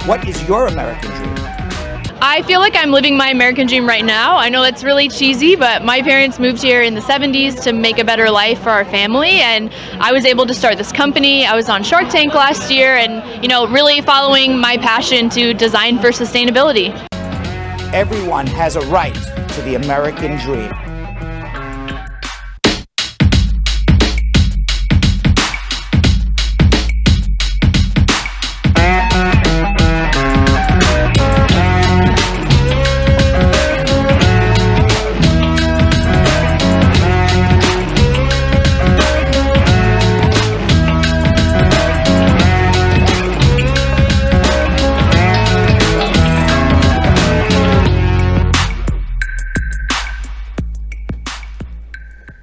What is your American dream? I feel like I'm living my American dream right now. I know that's really cheesy, but my parents moved here in the 70s to make a better life for our family, and I was able to start this company. I was on Shark Tank last year and, really following my passion to design for sustainability. Everyone has a right to the American dream.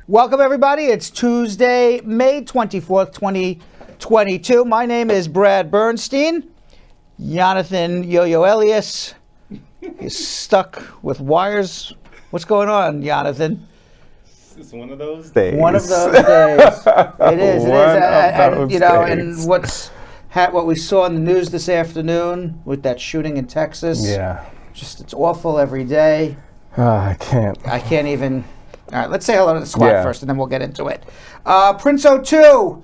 Welcome, everybody. It's Tuesday, May 24th, 2022. My name is Brad Bernstein. Jonathan Yo-Yo Elias is stuck with wires. What's going on, Jonathan? It's one of those days. One of those days. It is. And what we saw in the news this afternoon with that shooting in Texas. Yeah. It's awful every day. I can't even. All right, let's say hello to the squad first, and then we'll get into it. Prince02,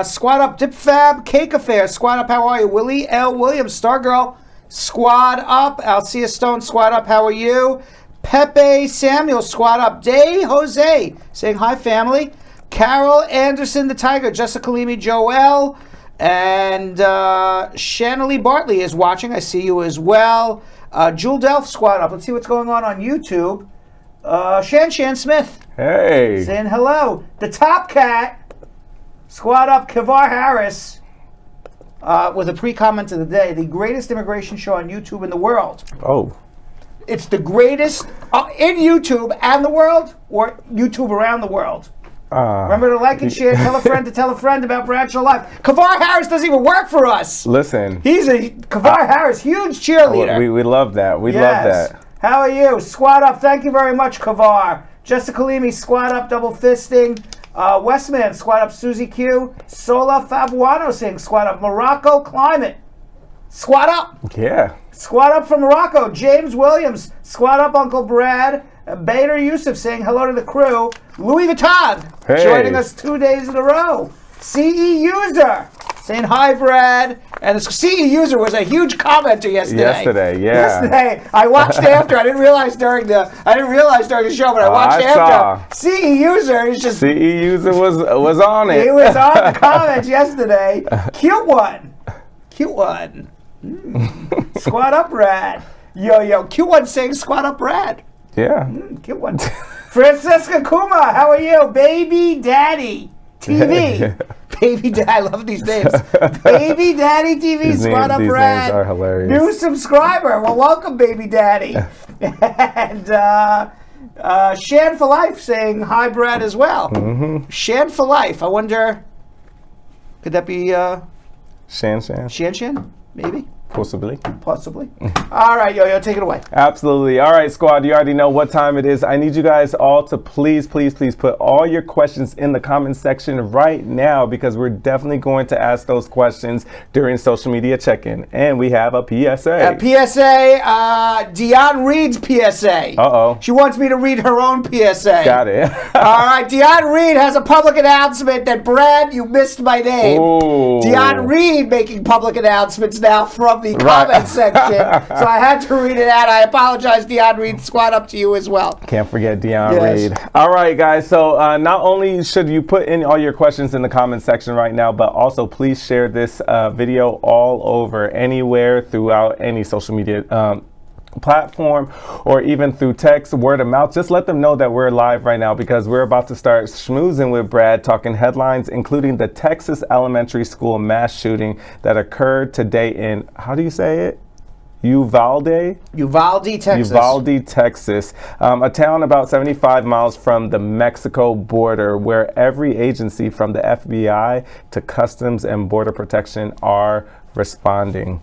Squad Up, Dip Fab, Cake Affair, Squad Up, how are you? Willie L. Williams, Stargirl, Squad Up, Alcia Stone, Squad Up, how are you? Pepe Samuel, Squad Up, Day Jose, saying hi, family. Carol Anderson, the Tiger, Jessica Limi, Joel, and Shanley Bartley is watching. I see you as well. Jewel Delph, Squad Up. Let's see what's going on YouTube. Shan Smith. Hey. Saying hello. The Top Cat. Squad Up. Kavar Harris. With a pre-comment of the day. The greatest immigration show on YouTube in the world. Oh. It's the greatest in YouTube and the world, or YouTube around the world. Remember to like and share. Tell a friend to tell a friend about Bradshaw Live. Kavar Harris doesn't even work for us. Listen. He's a Kavar Harris, huge cheerleader. We love that. We love that. How are you? Squad Up. Thank you very much, Kavar. Jessica Limi, Squad Up, double fisting. Westman, Squad Up, Susie Q. Sola Fabuano saying Squad Up. Morocco Climate. Squad Up. Yeah. Squad Up from Morocco. James Williams. Squad Up, Uncle Brad. Bader Yusuf saying hello to the crew. Louis Vuitton joining us 2 days in a row. CE User saying hi, Brad. And the CE User was a huge commenter yesterday. Yesterday, I watched after. I didn't realize during the show, but I watched after. CE User is just. CE User was on it. He was on the comments yesterday. Cute one. Squad Up, Brad. Yo, cute one saying Squad Up, Brad. Yeah. Cute one. Francesca Kuma, how are you? Baby Daddy TV. Baby Daddy, I love these names. Baby Daddy TV, Squad Up, Brad. These names are hilarious. New subscriber. Well, welcome, Baby Daddy. And Shan for Life saying hi, Brad, as well. Mm-hmm. Shan for Life. I wonder, could that be Shan? Maybe. Possibly. All right, Yo-Yo, take it away. Absolutely. All right, squad, you already know what time it is. I need you guys all to please put all your questions in the comment section right now, because we're definitely going to ask those questions during social media check-in. And we have a PSA. Dionne Reed's PSA. Uh-oh. She wants me to read her own PSA. Got it. All right, Dionne Reed has a public announcement that, Brad, you missed my name. Ooh. Dionne Reed making public announcements now from the comment section. So I had to read it out. I apologize, Dionne Reed. Squad Up to you as well. Can't forget Dionne Reed. All right, guys. So not only should you put in all your questions in the comment section right now, but also please share this video all over, anywhere, throughout any social media platform, or even through text, word of mouth. Just let them know that we're live right now, because we're about to start schmoozing with Brad, talking headlines, including the Texas elementary school mass shooting that occurred today in, how do you say it? Uvalde, Texas, a town about 75 miles from the Mexico border, where every agency from the FBI to Customs and Border Protection are responding.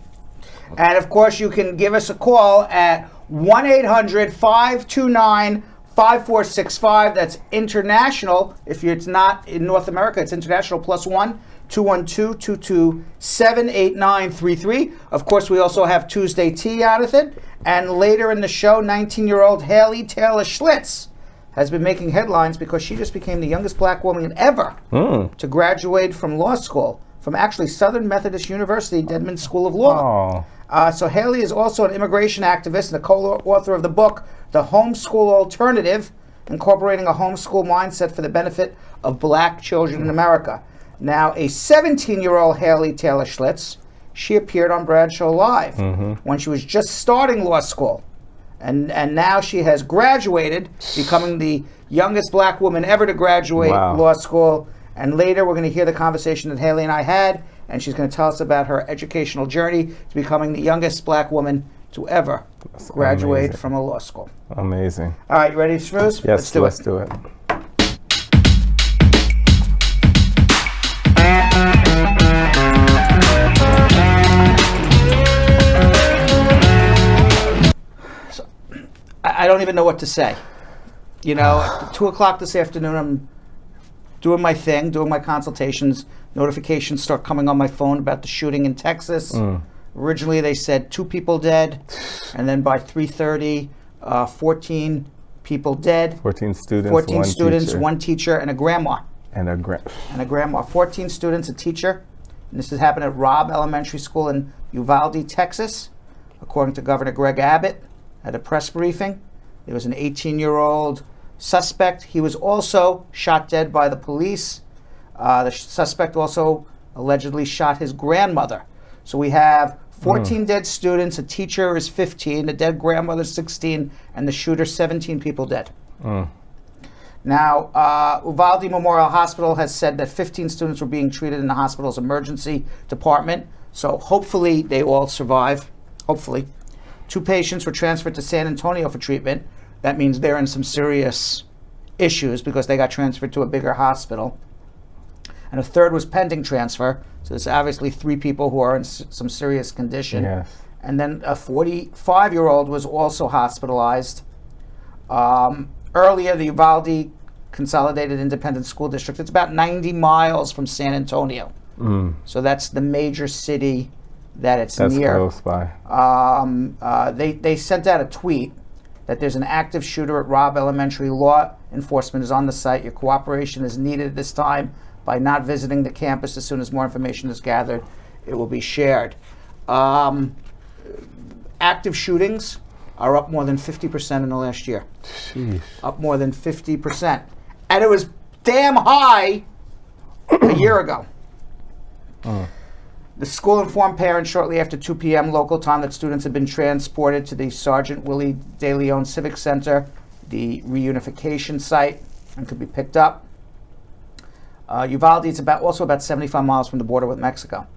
And of course, you can give us a call at 1-800-529 5465. That's international. If it's not in North America, it's international. +1 212-227-8933. Of course, we also have Tuesday Tea out of it. And later in the show, 19-year-old Haley Taylor Schlitz has been making headlines because she just became the youngest black woman ever to graduate from law school, from actually Southern Methodist University, Dedman School of Law. So Haley is also an immigration activist and a co-author of the book, The Homeschool Alternative, incorporating a homeschool mindset for the benefit of black children in America. Now, a 17-year-old Haley Taylor Schlitz, she appeared on Bradshaw Live when she was just starting law school. And now she has graduated, becoming the youngest black woman ever to graduate law school. And later we're going to hear the conversation that Haley and I had, and she's going to tell us about her educational journey to becoming the youngest black woman to ever graduate from a law school. Amazing. All right, you ready, Schmooze? Yes, let's do it. I don't even know what to say. You know, at 2 o'clock this afternoon, I'm doing my thing, doing my consultations. Notifications start coming on my phone about the shooting in Texas. Originally, they said 2 people dead, and then by 3:30, 14 people dead. 14 students, 14 students, teacher. 1 teacher, and a grandma. And a grandma. 14 students, a teacher. And this has happened at Robb Elementary School in Uvalde, Texas, according to Governor Greg Abbott at a press briefing. There was an 18-year-old suspect. He was also shot dead by the police. The suspect also allegedly shot his grandmother. So we have 14 dead students, a teacher is 15, the dead grandmother is 16, and the shooter 17 people dead. Now, Uvalde Memorial Hospital has said that 15 students were being treated in the hospital's emergency department. So hopefully they all survive, hopefully. 2 patients were transferred to San Antonio for treatment. That means they're in some serious issues because they got transferred to a bigger hospital. And a 3rd was pending transfer. So there's obviously 3 people who are in some serious condition. Yes. And then a 45-year-old was also hospitalized. Earlier, the Uvalde Consolidated Independent School District, it's about 90 miles from San Antonio. So that's the major city that it's near. That's close by. They sent out a tweet that there's an active shooter at Robb Elementary. Law enforcement is on the site. Your cooperation is needed at this time. By not visiting the campus, as soon as more information is gathered, it will be shared. Active shootings are up more than 50% in the last year. Jeez. Up more than 50%. And it was damn high a year ago. The school informed parents shortly after 2 p.m. local time that students had been transported to the Sergeant Willie De Leon Civic Center, the reunification site, and could be picked up. Uvalde is also about 75 miles from the border with Mexico.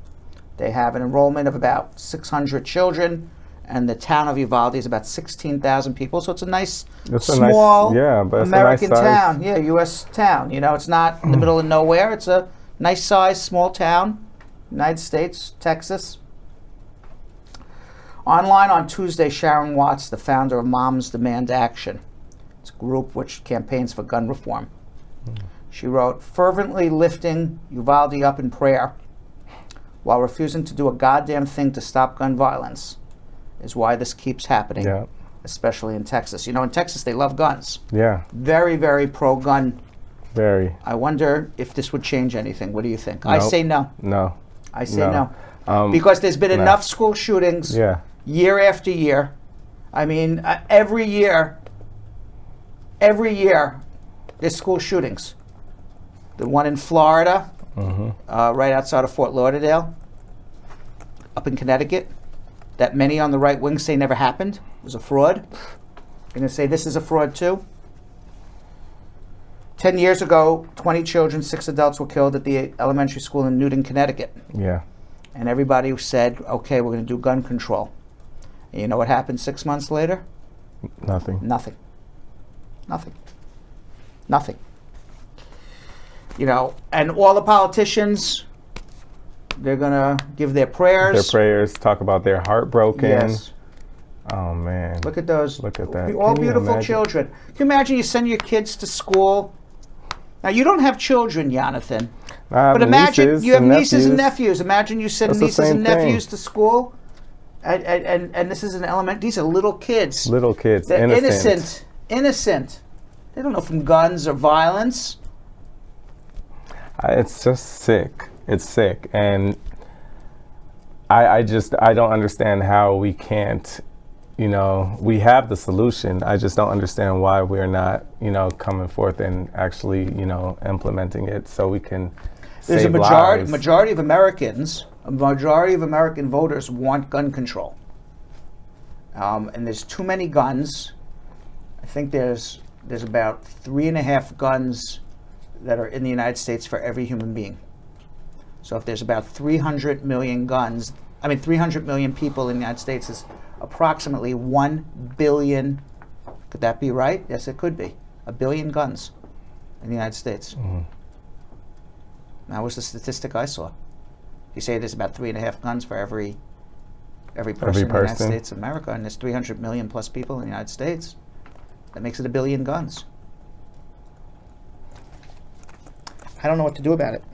They have an enrollment of about 600 children, and the town of Uvalde is about 16,000 people. So it's a nice, small American town. Yeah, U.S. town. You know, it's not in the middle of nowhere. It's a nice size, small town, United States, Texas. Online on Tuesday, Sharon Watts, the founder of Moms Demand Action. It's a group which campaigns for gun reform. She wrote, fervently lifting Uvalde up in prayer while refusing to do a goddamn thing to stop gun violence is why this keeps happening, especially in Texas. You know, in Texas, they love guns. Yeah. Very, very pro-gun. Very. I wonder if this would change anything. What do you think? Nope. I say no. No. I say no. Because there's been enough school shootings year after year. I mean, every year, there's school shootings. The one in Florida, right outside of Fort Lauderdale, up in Connecticut, that many on the right wing say never happened, was a fraud. You're going to say this is a fraud too? 10 years ago, 20 children, 6 adults were killed at the elementary school in Newton, Connecticut. Yeah. And everybody said, okay, we're going to do gun control. And you know what happened 6 months later? Nothing. Nothing. Nothing. Nothing. You know, and all the politicians, they're going to give their prayers. Talk about their heartbroken. Yes. Oh, man. Look at those. Look at that. All Can you beautiful imagine? children. Can you imagine you send your kids to school? Now, you don't have children, Jonathan. But imagine you have nieces and nephews. Imagine you send nieces and nephews to school. And this is an element. These are little kids. Little kids. They're innocent. They don't know from guns or violence. It's just sick. It's sick. And I don't understand how we can't, we have the solution. I just don't understand why we're not, coming forth and actually, implementing it so we can There's save a lives. majority of American voters want gun control. And there's too many guns. I think there's about 3.5 guns that are in the United States for every human being. So if there's about 300 million guns, 300 million people in the United States is approximately 1 billion. Could that be right? Yes, it could be. 1 billion guns in the United States. Mm-hmm. That was the statistic I saw. You say there's about 3.5 guns for every person in the United States of America, and there's 300 million plus people in the United States. That makes it 1 billion guns. I don't know what to do about it.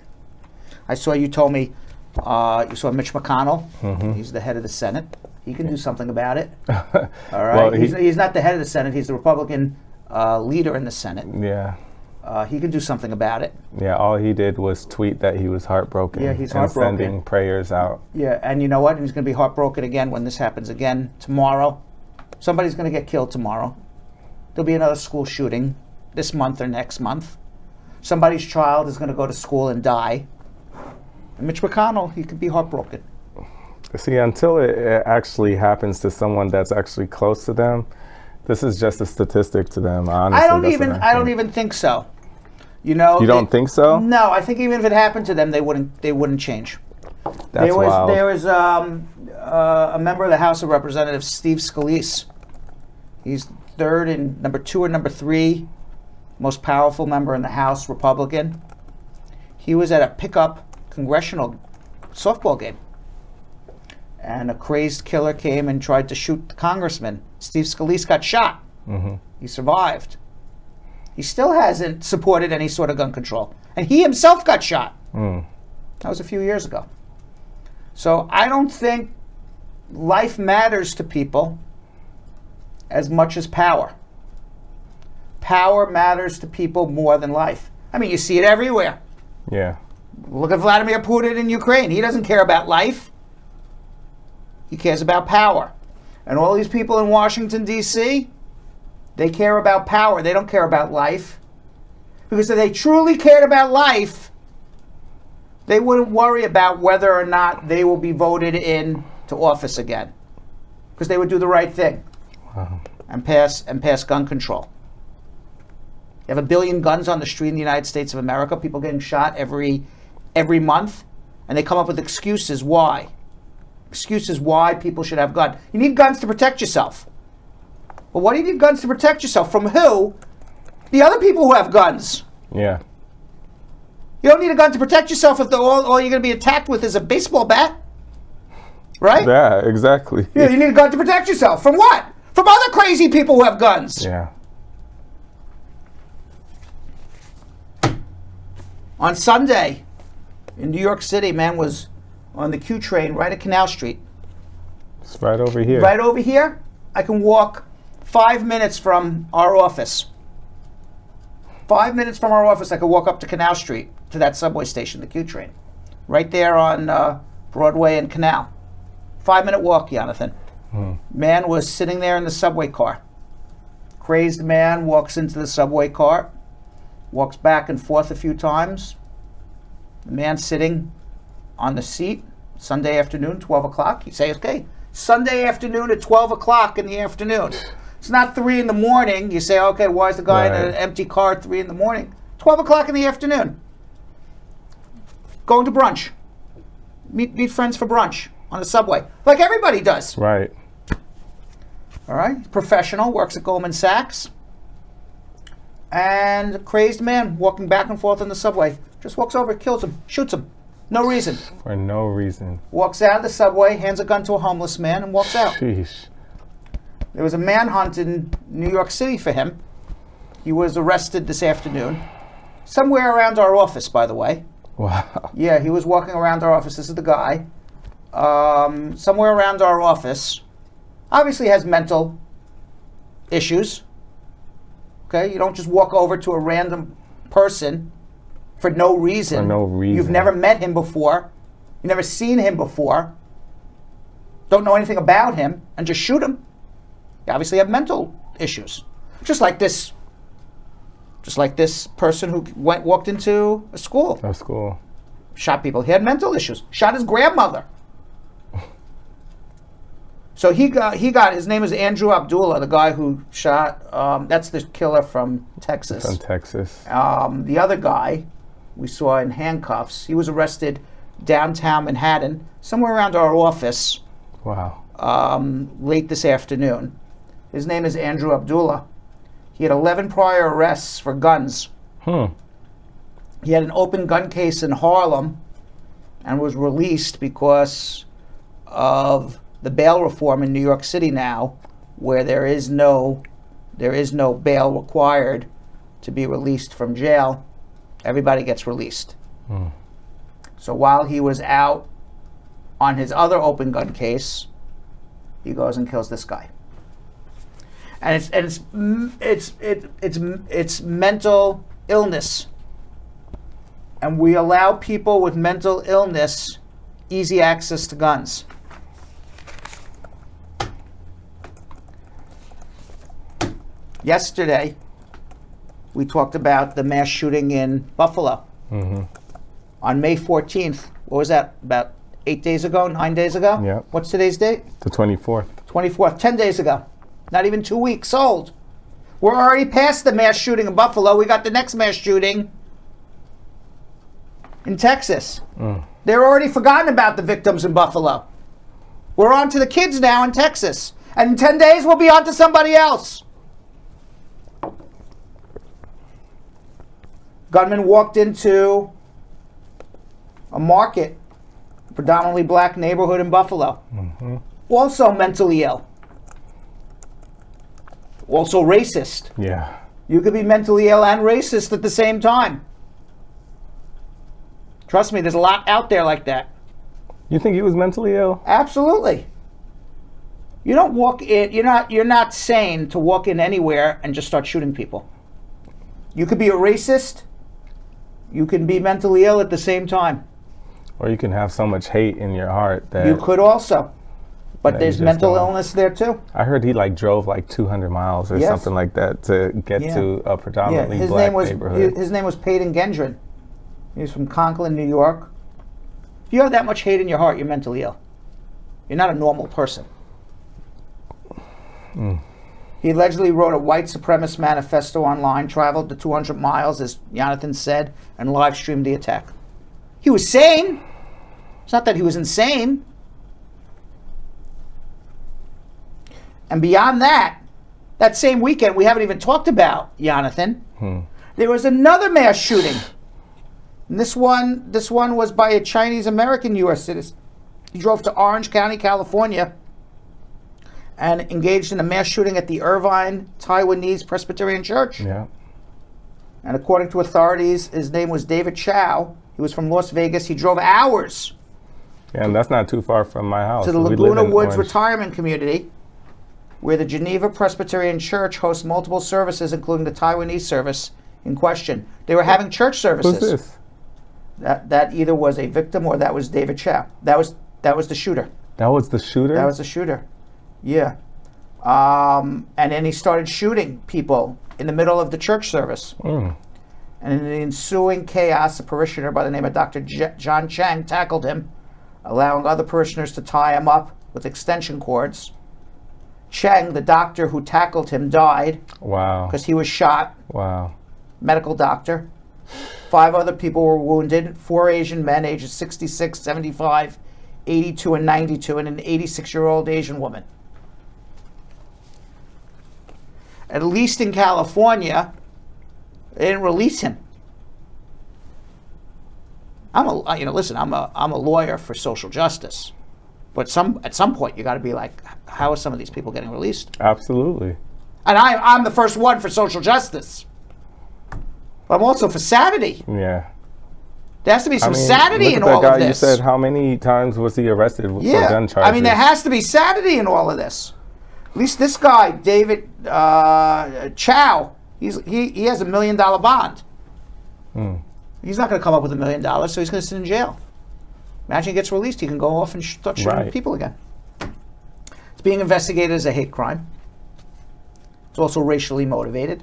I saw you told me you saw Mitch McConnell. Mm-hmm. He's the head of the Senate. He can do something about it. All right. Well, he's not the head of the Senate. He's the Republican leader in the Senate. Yeah. He can do something about it. Yeah, all he did was tweet that he was heartbroken. Yeah, he's heartbroken. And sending prayers out. Yeah, and you know what? He's going to be heartbroken again when this happens again tomorrow. Somebody's going to get killed tomorrow. There'll be another school shooting this month or next month. Somebody's child is going to go to school and die. And Mitch McConnell, he could be heartbroken. See, until it actually happens to someone that's actually close to them, this is just a statistic to them. Honestly, I don't even think so. You don't think so? No, I think even if it happened to them, they wouldn't change. That's wild. There was a member of the House of Representatives, Steve Scalise. He's third and number 2 or number 3 most powerful member in the House, Republican. He was at a pickup congressional softball game, and a crazed killer came and tried to shoot the congressman. Steve Scalise got shot. Mm-hmm. He survived. He still hasn't supported any sort of gun control. And he himself got shot. Mm. That was a few years ago. So I don't think life matters to people as much as power. Power matters to people more than life. I mean, you see it everywhere. Yeah. Look at Vladimir Putin in Ukraine. He doesn't care about life. He cares about power. And all these people in Washington, D.C., they care about power. They don't care about life. Because if they truly cared about life, they wouldn't worry about whether or not they will be voted in to office again. Because they would do the right thing. Wow. And pass gun control. You have 1 billion guns on the street in the United States of America, people getting shot every month, and they come up with excuses why. Excuses why people should have guns. You need guns to protect yourself. Well, what do you need guns to protect yourself? From who? The other people who have guns. Yeah. You don't need a gun to protect yourself if all you're going to be attacked with is a baseball bat. Right? Yeah, exactly. Yeah, you need a gun to protect yourself. From what? From other crazy people who have guns. Yeah. On Sunday, in New York City, man was on the Q train right at Canal Street. It's right over here. Right over here, I can walk 5 minutes from our office. 5 minutes from our office, I could walk up to Canal Street, to that subway station, the Q train. Right there on Broadway and Canal. 5-minute walk, Jonathan. Man was sitting there in the subway car. Crazed man walks into the subway car, walks back and forth a few times. The man sitting on the seat, Sunday afternoon, 12 o'clock. You say, okay, Sunday afternoon at 12 o'clock in the afternoon. It's not 3 in the morning. You say, okay, why is the guy in an empty car at 3 in the morning? 12 o'clock in the afternoon. Going to brunch. Meet friends for brunch on the subway, like everybody does. Right. All right, professional, works at Goldman Sachs. And a crazed man walking back and forth on the subway. Just walks over, kills him, shoots him. No reason. For no reason. Walks out of the subway, hands a gun to a homeless man, and walks out. Sheesh. There was a manhunt in New York City for him. He was arrested this afternoon. Somewhere around our office, by the way. Wow. Yeah, he was walking around our office. This is the guy. Somewhere around our office. Obviously has mental issues. Okay, you don't just walk over to a random person for no reason. For no reason. You've never met him before. You've never seen him before. Don't know anything about him and just shoot him. You obviously have mental issues. Just like this person who walked into a school. A school. Shot people. He had mental issues. Shot his grandmother. So he got, his name is Andrew Abdullah, the guy who shot, that's the killer from Texas. From Texas. The other guy we saw in handcuffs, he was arrested downtown Manhattan, somewhere around our office. Wow. Late this afternoon. His name is Andrew Abdullah. He had 11 prior arrests for guns. He had an open gun case in Harlem and was released because of the bail reform in New York City now, where there is no bail required to be released from jail. Everybody gets released. So while he was out on his other open gun case, he goes and kills this guy. And it's mental illness. And we allow people with mental illness easy access to guns. Yesterday, we talked about the mass shooting in Buffalo. On May 14th, what was that, about 8 days ago, 9 days ago? Yeah. What's today's date? The 24th. 24th, 10 days ago. Not even 2 weeks old. We're already past the mass shooting in Buffalo. We got the next mass shooting in Texas. They're already forgotten about the victims in Buffalo. We're on to the kids now in Texas. And in 10 days, we'll be on to somebody else. Gunman walked into a market, predominantly black neighborhood in Buffalo. Also mentally ill. Also racist. Yeah. You could be mentally ill and racist at the same time. Trust me, there's a lot out there like that. You think he was mentally ill? Absolutely. You don't walk in, you're not sane to walk in anywhere and just start shooting people. You could be a racist. You can be mentally ill at the same time. Or you can have so much hate in your heart that... You could also. But there's mental don't. illness there too. I heard he drove 200 miles or something like that to get to a predominantly black neighborhood. His name was Peyton Gendron. He was from Conklin, New York. If you have that much hate in your heart, you're mentally ill. You're not a normal person. He allegedly wrote a white supremacist manifesto online, traveled the 200 miles, as Jonathan said, and live streamed the attack. He was sane. It's not that he was insane. And beyond that, that same weekend, we haven't even talked about, Jonathan, there was another mass shooting. And this one was by a Chinese-American U.S. citizen. He drove to Orange County, California, and engaged in a mass shooting at the Irvine Taiwanese Presbyterian Church. Yeah. And according to authorities, his name was David Chow. He was from Las Vegas. He drove hours. Yeah, and that's not too far from my house. To the Laguna Woods retirement community, where the Geneva Presbyterian Church hosts multiple services, including the Taiwanese service in question. They were having church services. Who's this? That either was a victim or that was David Chow. That was the shooter. That was the shooter? That was the shooter. Yeah. And then he started shooting people in the middle of the church service. And in the ensuing chaos, a parishioner by the name of Dr. John Chang tackled him, allowing other parishioners to tie him up with extension cords. Chang, the doctor who tackled him, died. Wow. Because he was shot. Wow. Medical doctor. 5 other people were wounded. 4 Asian men ages 66, 75, 82, and 92, and an 86-year-old Asian woman. At least in California, they didn't release him. I'm a lawyer for social justice. But at some point, you got to be like, how are some of these people getting released? Absolutely. And I'm the first one for social justice. But I'm also for sanity. Yeah. There has to be some sanity in all of this. You said how many times was he arrested for gun charges? I mean, there has to be sanity in all of this. At least this guy, David Chow, he has $1 million bond. He's not going to come up with $1 million, so he's going to sit in jail. Imagine he gets released, he can go off and start shooting people again. It's being investigated as a hate crime. It's also racially motivated.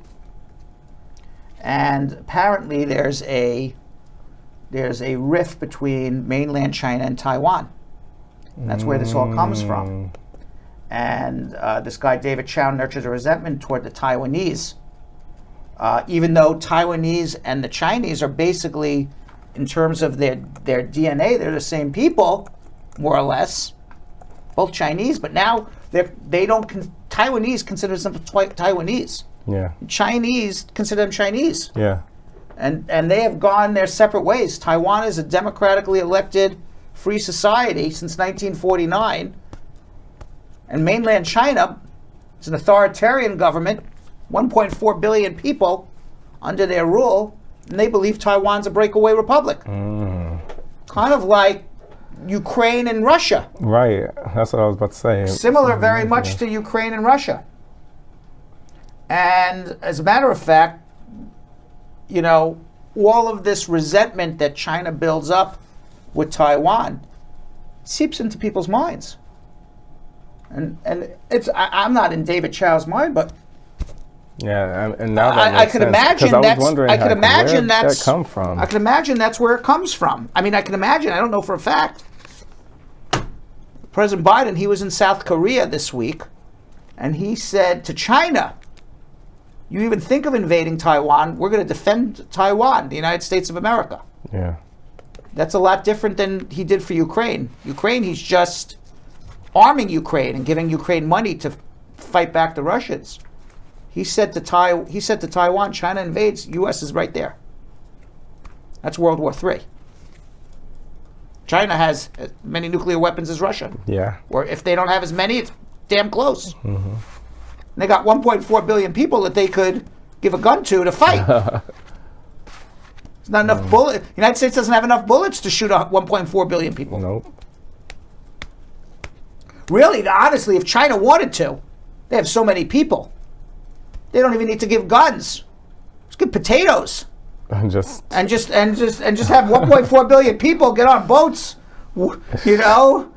And apparently there's a rift between mainland China and Taiwan. And that's where this all comes from. And this guy, David Chow, nurtures a resentment toward the Taiwanese. Even though Taiwanese and the Chinese are basically, in terms of their DNA, they're the same people, more or less. Both Chinese, but now Taiwanese consider themselves Taiwanese. Yeah. Chinese consider them Chinese. Yeah. And they have gone their separate ways. Taiwan is a democratically elected free society since 1949. And mainland China is an authoritarian government, 1.4 billion people under their rule, and they believe Taiwan's a breakaway republic. Kind of like Ukraine and Russia. Right, that's what I was about to say. Similar very much to Ukraine and Russia. And as a matter of fact, you know, all of this resentment that China builds up with Taiwan seeps into people's minds. And I'm not in David Chow's mind, but yeah, and now that I could imagine where that come from. I can imagine that's where it comes from. I mean, I can imagine. I don't know for a fact. President Biden, he was in South Korea this week, and he said to China, "You even think of invading Taiwan? We're going to defend Taiwan, the United States of America." Yeah, that's a lot different than he did for Ukraine. Ukraine, he's just arming Ukraine and giving Ukraine money to fight back the Russians. He said to Taiwan, China invades, U.S. is right there. That's World War III. China has as many nuclear weapons as Russia. Yeah. Or if they don't have as many, it's damn close. And they got 1.4 billion people that they could give a gun to fight. There's not enough bullets. The United States doesn't have enough bullets to shoot 1.4 billion people. Nope. Really, honestly, if China wanted to, they have so many people. They don't even need to give guns. Just give potatoes. And just have 1.4 billion people get on boats, you know,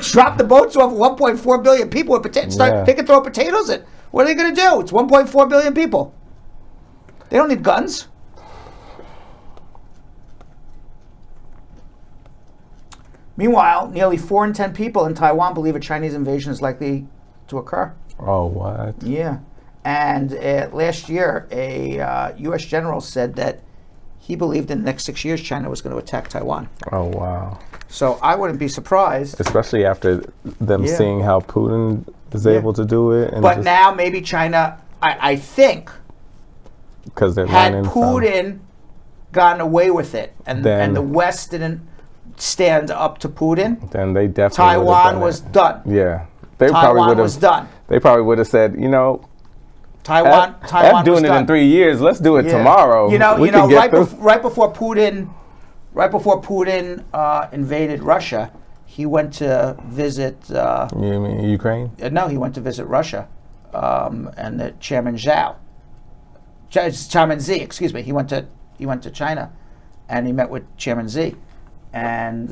drop the boats off 1.4 billion people with potatoes. They can throw potatoes in. What are they going to do? It's 1.4 billion people. They don't need guns. Meanwhile, nearly 4 in 10 people in Taiwan believe a Chinese invasion is likely to occur. Oh, what? Yeah. And last year, a U.S. general said that he believed in the next 6 years China was going to attack Taiwan. Oh, wow. So I wouldn't be surprised. Especially after them seeing how Putin is able to do it. And but now maybe China, I think, because they're had Putin gotten away with it and the West didn't stand up to Putin, then they definitely Taiwan was done. Yeah. Taiwan was done. They probably would have said, you know, Taiwan doing it in 3 years. Let's do it tomorrow. Right before Putin invaded Russia, he went to visit. You mean Ukraine? No, he went to visit Russia, and the Chairman Xi. Excuse me. He went to China, and he met with Chairman Xi, and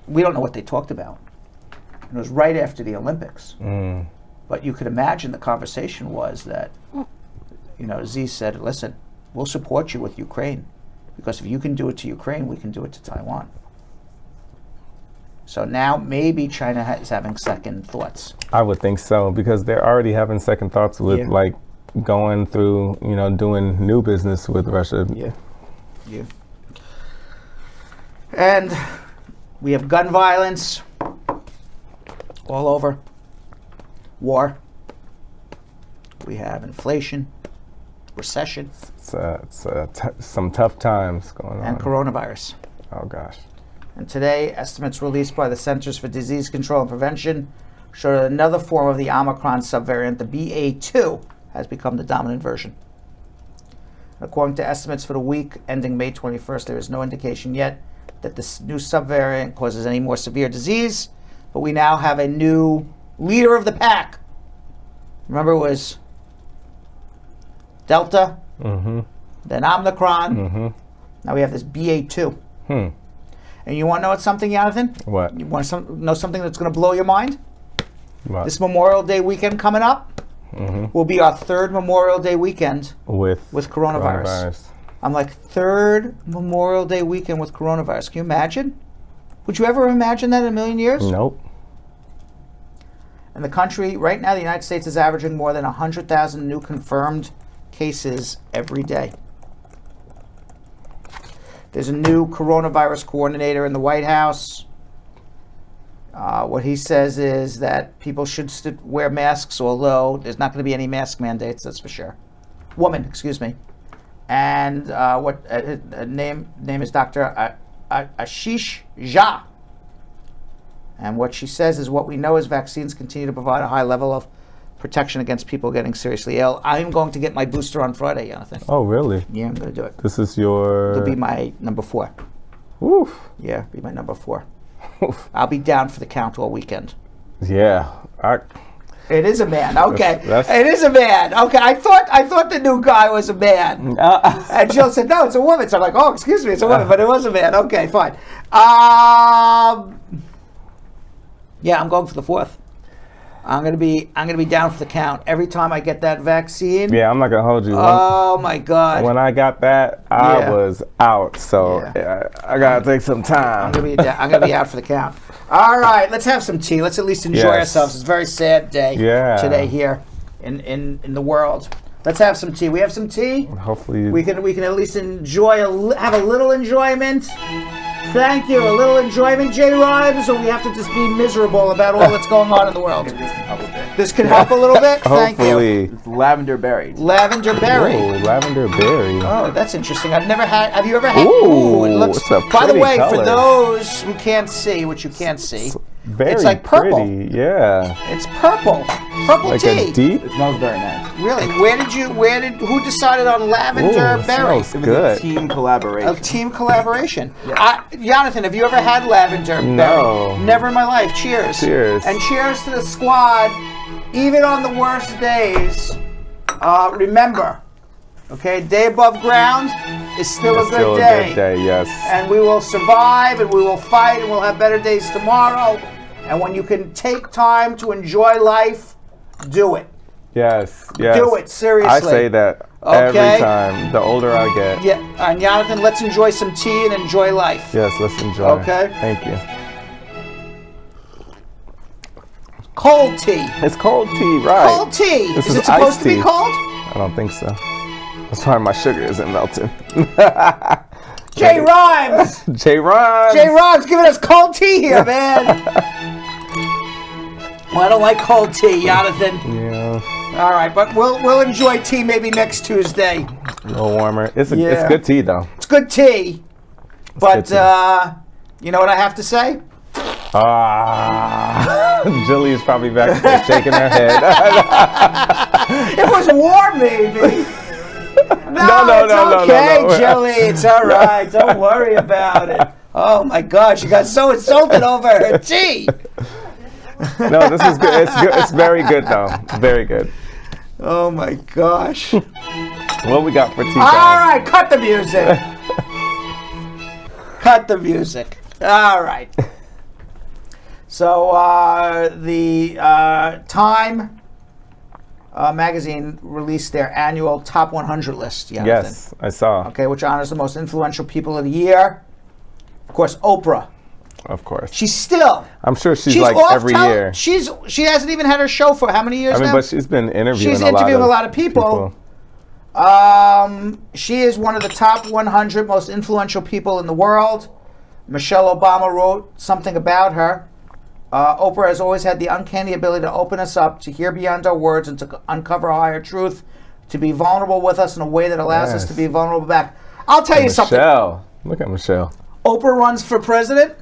we don't know what they talked about. It was right after the Olympics. But you could imagine the conversation was that, you know, Xi said, listen, we'll support you with Ukraine, because if you can do it to Ukraine, we can do it to Taiwan. So now maybe China is having second thoughts. I would think so, because they're already having second thoughts with like going through, you know, doing new business with Russia. Yeah. And we have gun violence all over. War. We have inflation, recession. It's some tough times going on. And coronavirus. Oh gosh. And today, estimates released by the Centers for Disease Control and Prevention show that another form of the Omicron subvariant, the BA2, has become the dominant version. According to estimates for the week ending May 21st, there is no indication yet that this new subvariant causes any more severe disease, but we now have a new leader of the pack. Remember, it was Delta, then Omicron, now we have this BA2. And you want to know something, Jonathan? What? You want to know something that's going to blow your mind? What? This Memorial Day weekend coming up will be our third Memorial Day weekend with coronavirus. I'm like, third Memorial Day weekend with coronavirus. Can you imagine? Would you ever imagine that in a million years? Nope. In the country, right now, the United States is averaging more than 100,000 new confirmed cases every day. There's a new coronavirus coordinator in the White House. What he says is that people should wear masks, although there's not going to be any mask mandates, that's for sure. Excuse me. And name is Dr. Ashish Jha. And what she says is what we know is vaccines continue to provide a high level of protection against people getting seriously ill. I'm going to get my booster on Friday, Jonathan. Oh, really? Yeah, I'm going to do it. This is your... It'll be my number 4. Oof. Yeah, be my number 4. I'll be down for the count all weekend. Yeah. It is a man. Okay. It is a man. Okay. I thought the new guy was a man. And Jill said, no, it's a woman. So I'm like, oh, excuse me, it's a woman, but it was a man. Okay, fine. Yeah, I'm going for the 4th. I'm gonna be down for the count every time I get that vaccine. Yeah, I'm not gonna hold you. Oh my God! When I got that, I was out. So I gotta take some time. I'm gonna be out for the count. All right, let's have some tea. Let's at least enjoy ourselves. It's a very sad day today here in the world. Let's have some tea. We have some tea. Hopefully we can at least have a little enjoyment. Thank you. A little enjoyment, J. Rhymes, or we have to just be miserable about all that's going on in the world. This can help a little bit. Thank you. It's lavender berry. Lavender berry. Oh, lavender berry. Oh, that's interesting. I've never had. Have you ever had? Ooh, it looks. it's a By the pretty way, color. for those who can't see, which you can't see, Very it's like purple. pretty. Yeah. It's purple. Purple Like tea. a deep. It smells very nice. Really? Who decided on lavender Ooh, berry? smells It was good. a team collaboration. A team collaboration. Jonathan, have you ever had lavender berry? No. Never in my life. Cheers. Cheers. And cheers to the squad. Even on the worst days, remember, okay, day above ground is still a good day. A good day, yes. And we will survive, and we will fight, and we'll have better days tomorrow. And when you can take time to enjoy life, do it. Yes, yes. Do it, seriously. I say that every time, the older I get. Yeah, and Jonathan, let's enjoy some tea and enjoy life. Yes, let's enjoy. Okay. Thank you. Cold tea. It's cold tea, right? Cold tea. This Is is it supposed iced to be tea. cold? I don't think so. That's why my sugar isn't melting. J. Rhymes. J. Rhymes. J. Rhymes giving us cold tea here, man. Well, I don't like cold tea, Jonathan. Yeah. All right, but we'll enjoy tea maybe next Tuesday. A little warmer. It's good tea though. It's good tea. But good tea. You know what I have to say? Jilly is probably back there shaking her head. It was warm, maybe. No, it's okay, Jilly. It's all right. Don't worry about it. Oh my gosh, you got so insulted over her tea. No, this is good. It's good. It's very good though. Very good. Oh my gosh. What we got for tea time? All right, cut the music. Cut the music. All right. So the Time magazine released their annual top 100 list. Jonathan. Yes, I saw. Okay, which honors the most influential people of the year. Of course, Oprah. Of course. She's still. I'm sure she's like off every year. She hasn't even had her show for how many years now? But she's been interviewing. She's interviewing a lot of people. She is one of the top 100 most influential people in the world. Michelle Obama wrote something about her. Oprah has always had the uncanny ability to open us up, to hear beyond our words, and to uncover a higher truth, to be vulnerable with us in a way that allows us to be vulnerable back. I'll tell you something. Michelle. Look at Michelle. Oprah runs for president.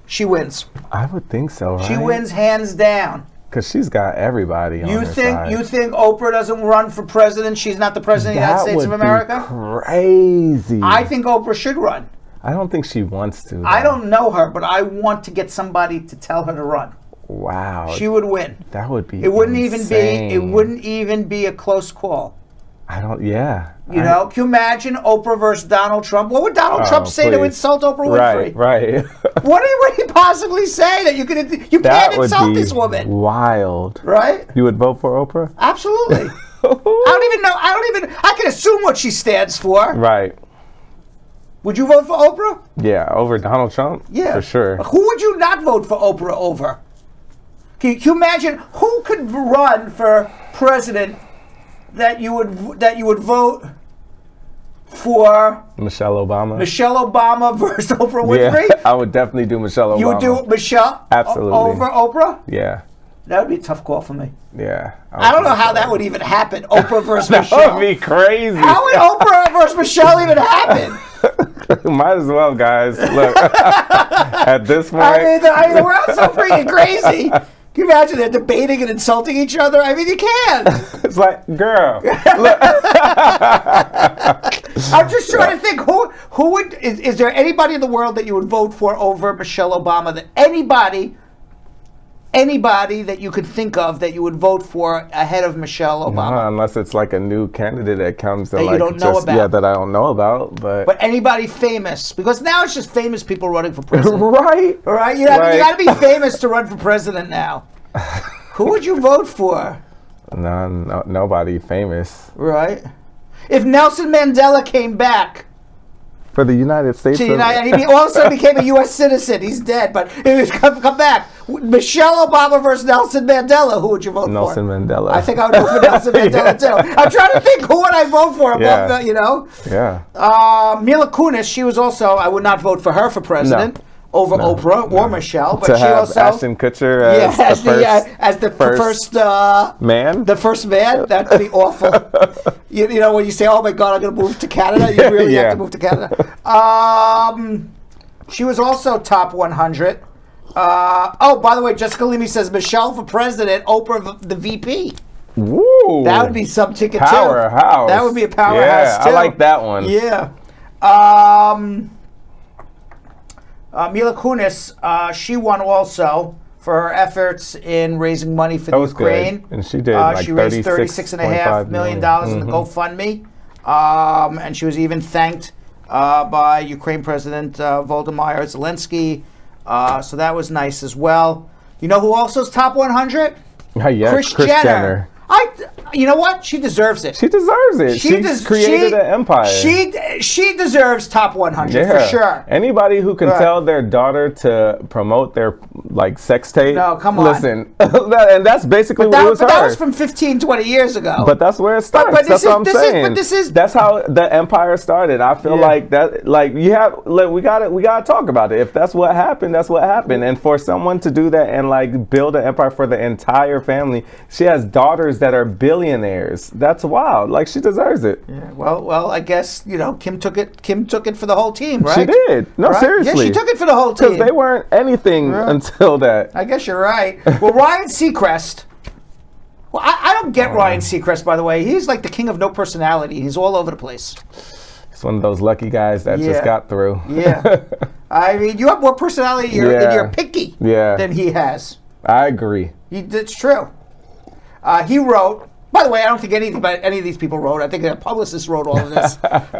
she wins. I would think so, right? She wins hands down. Because she's got everybody on her side. You think Oprah doesn't run for president? She's not the president of the United States of America? That would be crazy. I think Oprah should run. I don't think she wants to. I don't know her, but I want to get somebody to tell her to run. Wow. She would win. That would be It wouldn't insane. even be a close call. Yeah. You know, can you imagine Oprah versus Donald Trump? What would Donald Trump say to insult Oprah Winfrey? Right. What would he possibly say that you can't insult this woman? Wild. Right? You would vote for Oprah? Absolutely. I can assume what she stands for. Right. Would you vote for Oprah? Yeah, over Donald Trump? Yeah. For sure. Who would you not vote for Oprah over? Can you imagine who could run for president that you would vote for? Michelle Obama. Michelle Obama versus Oprah Winfrey? Yeah, I would definitely do Michelle Obama. You would do Michelle Absolutely. Over Oprah? Yeah. That would be a tough call for me. Yeah. I don't know how that would even happen. Oprah versus That Michelle. would be crazy. How would Oprah versus Michelle even happen? Might as well, guys. Look, at this point. I mean, the world's so freaking crazy. Can you imagine they're debating and insulting each other? I mean, you can. It's like, girl. Look. I'm just trying to think who would is there anybody in the world that you would vote for over Michelle Obama? That anybody that you could think of that you would vote for ahead of Michelle Obama? No, unless it's like a new candidate that comes that you don't know about. Yeah, that I don't know about. But anybody famous, because now it's just famous people running for president. Right. All right. You got to be famous to run for president now. Who would you vote for? No, nobody famous. Right. If Nelson Mandela came back for the United States, and he also became a U.S. citizen, he's dead. But if he come back, Michelle Obama versus Nelson Mandela, who would you vote for? Nelson Mandela. I think I would vote for Nelson Mandela too. I'm trying to think who would I vote for above the, Yeah. Mila Kunis, she was also. I would not vote for her for president. No. Over Oprah or Michelle, but to she have also Ashton Kutcher as the first man. The first man, that'd be awful. you know when you say, "Oh my God, I'm going to move to Canada," you really have to move to Canada. She was also top 100. By the way, Jessica Leamy says Michelle for president, Oprah the VP. Woo! That would be some ticket powerhouse. too. That would be a powerhouse too. I like that one. Yeah. Mila Kunis, she won also for her efforts in raising money for the Ukraine. Good. And she did she raised $36.5 million in the GoFundMe. And she was even thanked by Ukraine President Volodymyr Zelensky. So that was nice as well. You know who also is top 100? Kris Jenner. You know what? She deserves it. She deserves it. She created an empire. She deserves top 100 for sure. Anybody who can tell their daughter to promote their sex tape. No, come on. Listen, and that's basically what it was. But that was from 15, 20 years ago. But that's where it starts. That's what I'm saying. That's how the empire started. I feel like that. We gotta talk about it. If that's what happened, that's what happened. And for someone to do that and build an empire for the entire family, she has daughters that are billionaires. That's wild. She deserves it. Yeah. Well, I guess Kim took it for the whole team, right? She did. No, seriously. Yeah, she took it for the whole team. Because they weren't anything until that. I guess you're right. Well, Ryan Seacrest. Well, I don't get Ryan Seacrest, by the way. He's like the king of no personality. He's all over the place. He's one of those lucky guys that just got through. Yeah. I mean, you have more personality and you're picky than he has. I agree. It's true. He wrote. By the way, I don't think any of these people wrote. I think a publicist wrote all of this. but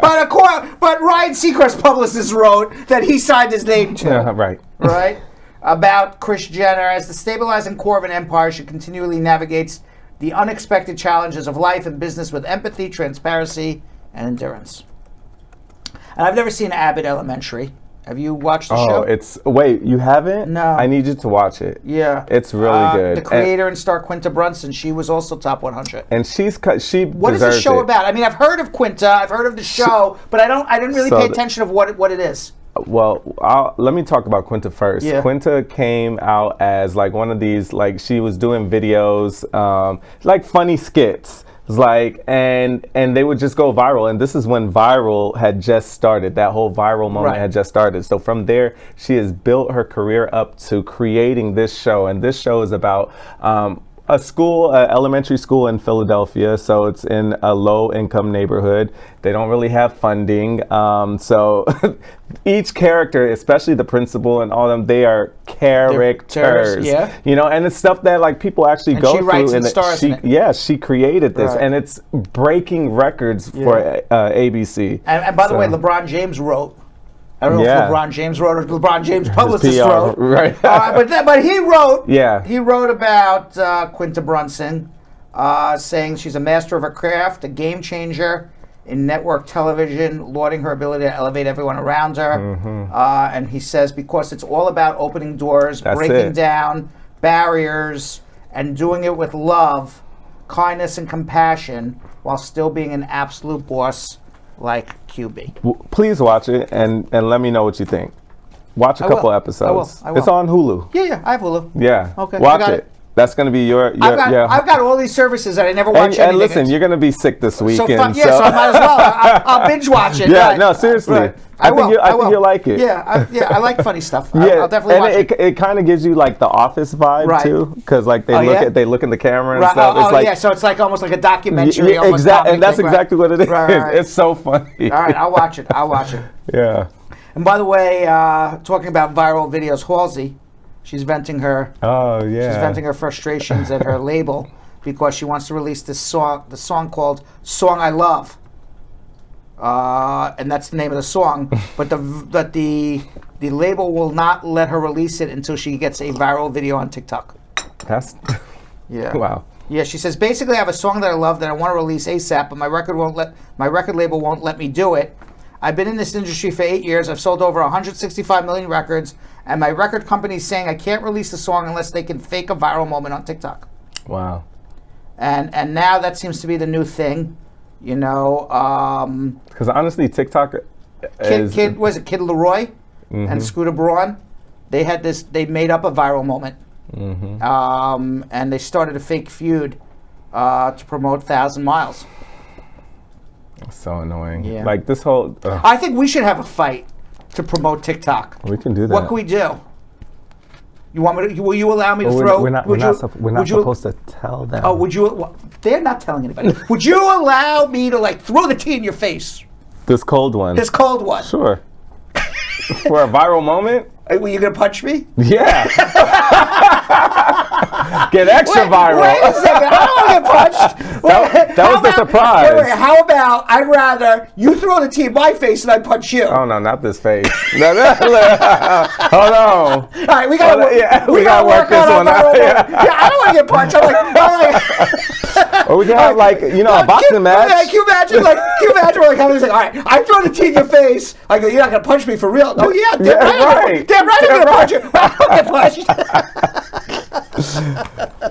Ryan Seacrest's publicist wrote that he signed his name to. Right. Right. About Kris Jenner, as the stabilizing core of an empire, she continually navigates the unexpected challenges of life and business with empathy, transparency, and endurance. And I've never seen Abbott Elementary. Have you watched the show? Wait, you haven't? No. I need you to watch it. Yeah. It's really good. The creator and star Quinta Brunson, she was also top 100. And she What is the show about? I mean, I've heard of Quinta, I've heard of the show, but I didn't really pay attention of what it is. Well, let me talk about Quinta first. Yeah. Quinta came out as one of these, she was doing videos, funny skits. It's like, and they would just go viral. And this is when viral had just started. That whole viral moment had just started. So from there, she has built her career up to creating this show. And this show is about a school, elementary school in Philadelphia. So it's in a low-income neighborhood. They don't really have funding. So each character, especially the principal and all of them, they are characters. Yeah. You know, and it's stuff that like people actually go through. Writes and stars in it. Yeah, she created this, and it's breaking records for ABC. And by the way, LeBron James wrote. I don't know if LeBron James wrote or LeBron James publicist wrote. Right. But he wrote. Yeah. He wrote about Quinta Brunson, saying she's a master of her craft, a game changer in network television, lauding her ability to elevate everyone around her. And he says because it's all about opening doors, breaking down barriers, and doing it with love, kindness, and compassion, while still being an absolute boss like QB. Please watch it and let me know what you think. Watch a couple episodes. I will. It's on Hulu. Yeah, I have Hulu. Yeah. Okay. Watch it. That's going to be your I've got all these services that I never watch anything. And listen, you're going to be sick this weekend. So I might as well. I'll binge watch it. Yeah, no, seriously. Right. I think you'll like it. Yeah, I like funny stuff. Yeah, I'll definitely watch it. It kind of gives you like the Office vibe too, because like they look in the camera and stuff. It's like, so it's like almost like a documentary. Exactly, and that's exactly what it is. Right. It's so funny. All right, I'll watch it. Yeah. And by the way, talking about viral videos, Halsey, she's venting her. Oh yeah. She's venting her frustrations at her label because she wants to release the song called "Song I Love," and that's the name of the song. But the label will not let her release it until she gets a viral video on TikTok. That's wow. Yeah, she says basically I have a song that I love that I want to release ASAP, but my record label won't let me do it. I've been in this industry for 8 years. I've sold over 165 million records, and my record company is saying I can't release the song unless they can fake a viral moment on TikTok. Wow. And now that seems to be the new thing, you know. Because honestly, TikTok Kid Leroy and Scooter Braun, they made up a viral moment. And they started a fake feud to promote 1,000 Miles. So annoying. Yeah. Like this whole. I think we should have a fight to promote TikTok. We can do that. What can we do? You want me to? Will you allow me to throw? We're not supposed to tell them. Oh, would you? Well, they're not telling anybody. Would you allow me to like throw the tea in your face? This cold one. Sure. For a viral moment. Were you gonna punch me? Yeah. Get extra viral. Wait a second. I don't want to get punched. That was the surprise. Wait, how about I'd rather you throw the tea in my face and I punch you? Oh no, not this face. Hold on. All right, we gotta work this one out. Yeah, I don't want to get punched. I'm like, or we can have like a boxing match. Can you imagine like having this like, all right, I throw the tea in your face. I go, you're not gonna punch me for real. Oh yeah, damn right, I'm gonna punch you. I don't get punched.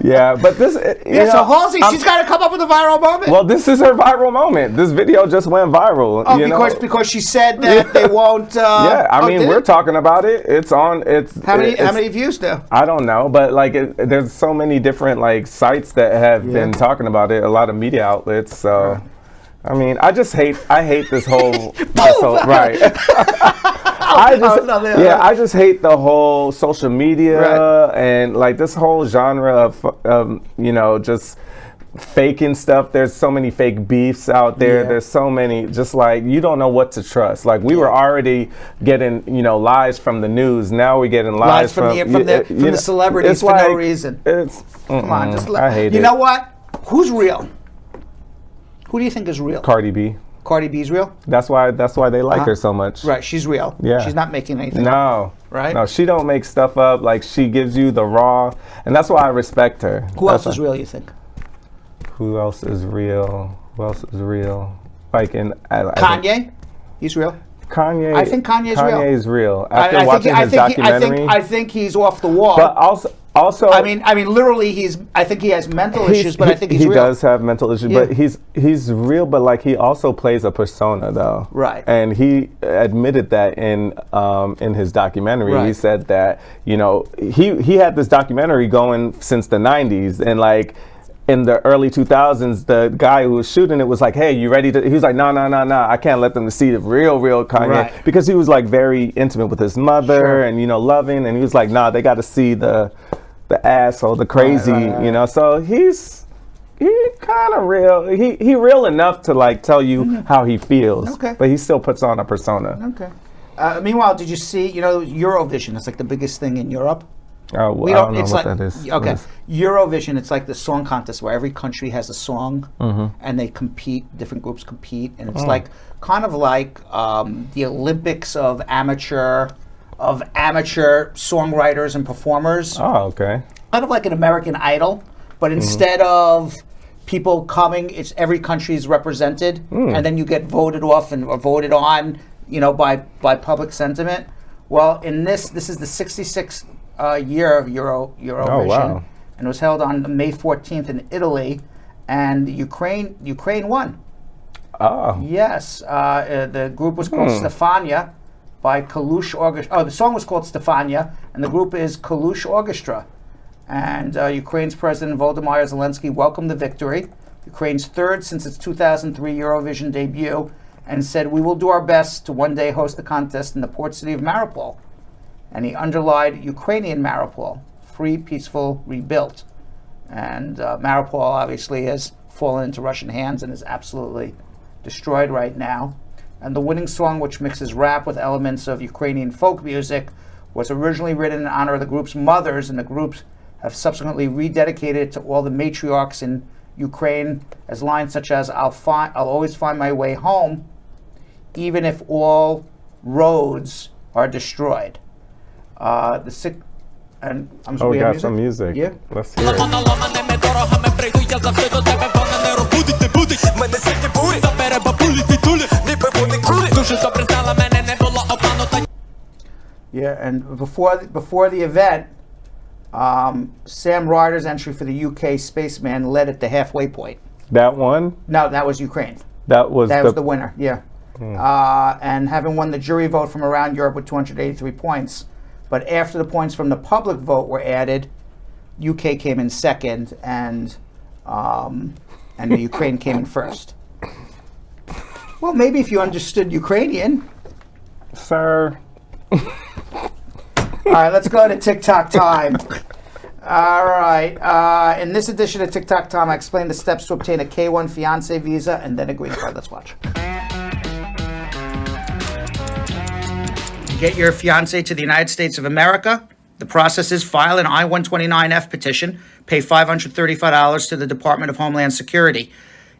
Yeah, but this. So Halsey, she's got to come up with a viral moment. Well, this is her viral moment. This video just went viral. Oh, because she said that they won't. Yeah, I mean, we're talking about it. It's on. How many views now? I don't know, but like, there's so many different like sites that have been talking about it. A lot of media outlets. So, I mean, I hate this whole. Right. I just hate the whole social media and like this whole genre of just faking stuff. There's so many fake beefs out there. There's so many, just like you don't know what to trust. Like we were already getting lies from the news. Now we're getting lies from the celebrities for no reason. Come on, I hate it. You know what? Who's real? Who do you think is real? Cardi B. Cardi B's real? That's why they like her so much. Right, she's real. Yeah. She's not making anything up. Right? No, she don't make stuff up. Like she gives you the raw, and that's why I respect her. Who else is real, you think? Who else is real? Like Kanye? He's real? Kanye. I think Kanye's real. Kanye's real. After watching his documentary. I think he's off the wall. But also, I mean, literally, I think he has mental issues, but I think he's real. He does have mental issues, but he's real. But like, he also plays a persona, though. Right. And he admitted that in his documentary. Right. He said that he had this documentary going since the '90s, and like. in the early 2000s, the guy who was shooting it was like, hey, you ready to, he was like, no, I can't let them see the real Kanye. Right. Because he was like very intimate with his mother Sure. and, loving. And he was like, nah, they got to see the asshole, the crazy, Right. So he kind of real. He real enough to like tell you how he feels. Okay. But he still puts on a persona. Okay. Meanwhile, did you see, Eurovision? It's like the biggest thing in Europe. Oh, We I don't. don't know It's what like that is. okay. What is- Eurovision. It's like the song contest where every country has a song, and they compete. Different groups compete, and it's like kind of like the Olympics of amateur songwriters and performers. Oh, okay. Kind of like an American Idol, but instead of people coming, it's every country is represented, and then you get voted off or voted on, by public sentiment. Well, in this is the 66th year of Eurovision, Oh, wow. and it was held on May 14th in Italy, and Ukraine won. Oh. Yes, the group was called Stefania by Kalush Orchestra. Oh, the song was called Stefania, and the group is Kalush Orchestra. And Ukraine's President Volodymyr Zelensky welcomed the victory, Ukraine's third since its 2003 Eurovision debut, and said, "We will do our best to one day host the contest in the port city of Mariupol." And he underlined Ukrainian Mariupol, free, peaceful, rebuilt. And Mariupol obviously has fallen into Russian hands and is absolutely destroyed right now. And the winning song, which mixes rap with elements of Ukrainian folk music, was originally written in honor of the group's mothers, and the groups have subsequently rededicated it to all the matriarchs in Ukraine as lines such as I'll always find my way home, even if all roads are destroyed. And I'm Oh, we got some music. Yeah. Let's hear it. Yeah, and before the event, Sam Ryder's entry for the UK spaceman led at the halfway point. That one? No, that was Ukraine. That was the winner, yeah. And having won the jury vote from around Europe with 283 points. But after the points from the public vote were added, UK came in second, and the Ukraine came in first. Well, maybe if you understood Ukrainian. Sir. All right, let's go to TikTok time. All right. In this edition of TikTok time, I explain the steps to obtain a K-1 fiancé visa and then a green card. Let's watch. Get your fiancé to the United States of America. The process is file an I-129F petition, pay $535 to the Department of Homeland Security.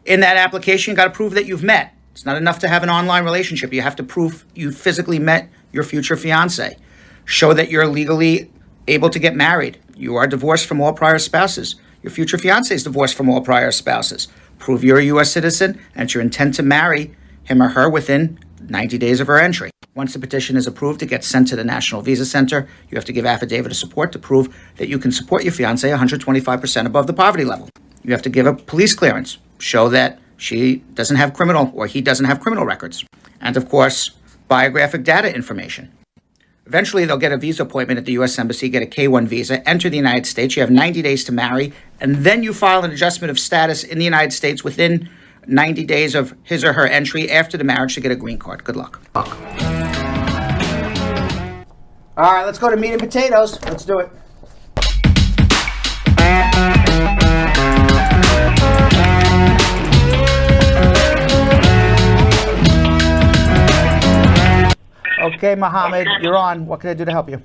In that application, you got to prove that you've met. It's not enough to have an online relationship. You have to prove you physically met your future fiancé. Show that you're legally able to get married. You are divorced from all prior spouses. Your future fiancé is divorced from all prior spouses. Prove you're a U.S. citizen and it's your intent to marry him or her within 90 days of her entry. Once the petition is approved, it gets sent to the National Visa Center. You have to give affidavit of support to prove that you can support your fiancé 125% above the poverty level. You have to give a police clearance. Show that she doesn't have criminal or he doesn't have criminal records. And of course, biographic data information. Eventually, they'll get a visa appointment at the U.S. Embassy, get a K-1 visa, enter the United States. You have 90 days to marry, and then you file an adjustment of status in the United States within 90 days of his or her entry after the marriage to get a green card. Good luck. All right, let's go to meat and potatoes. Let's do it. Okay, Mohammed, you're on. What can I do to help you?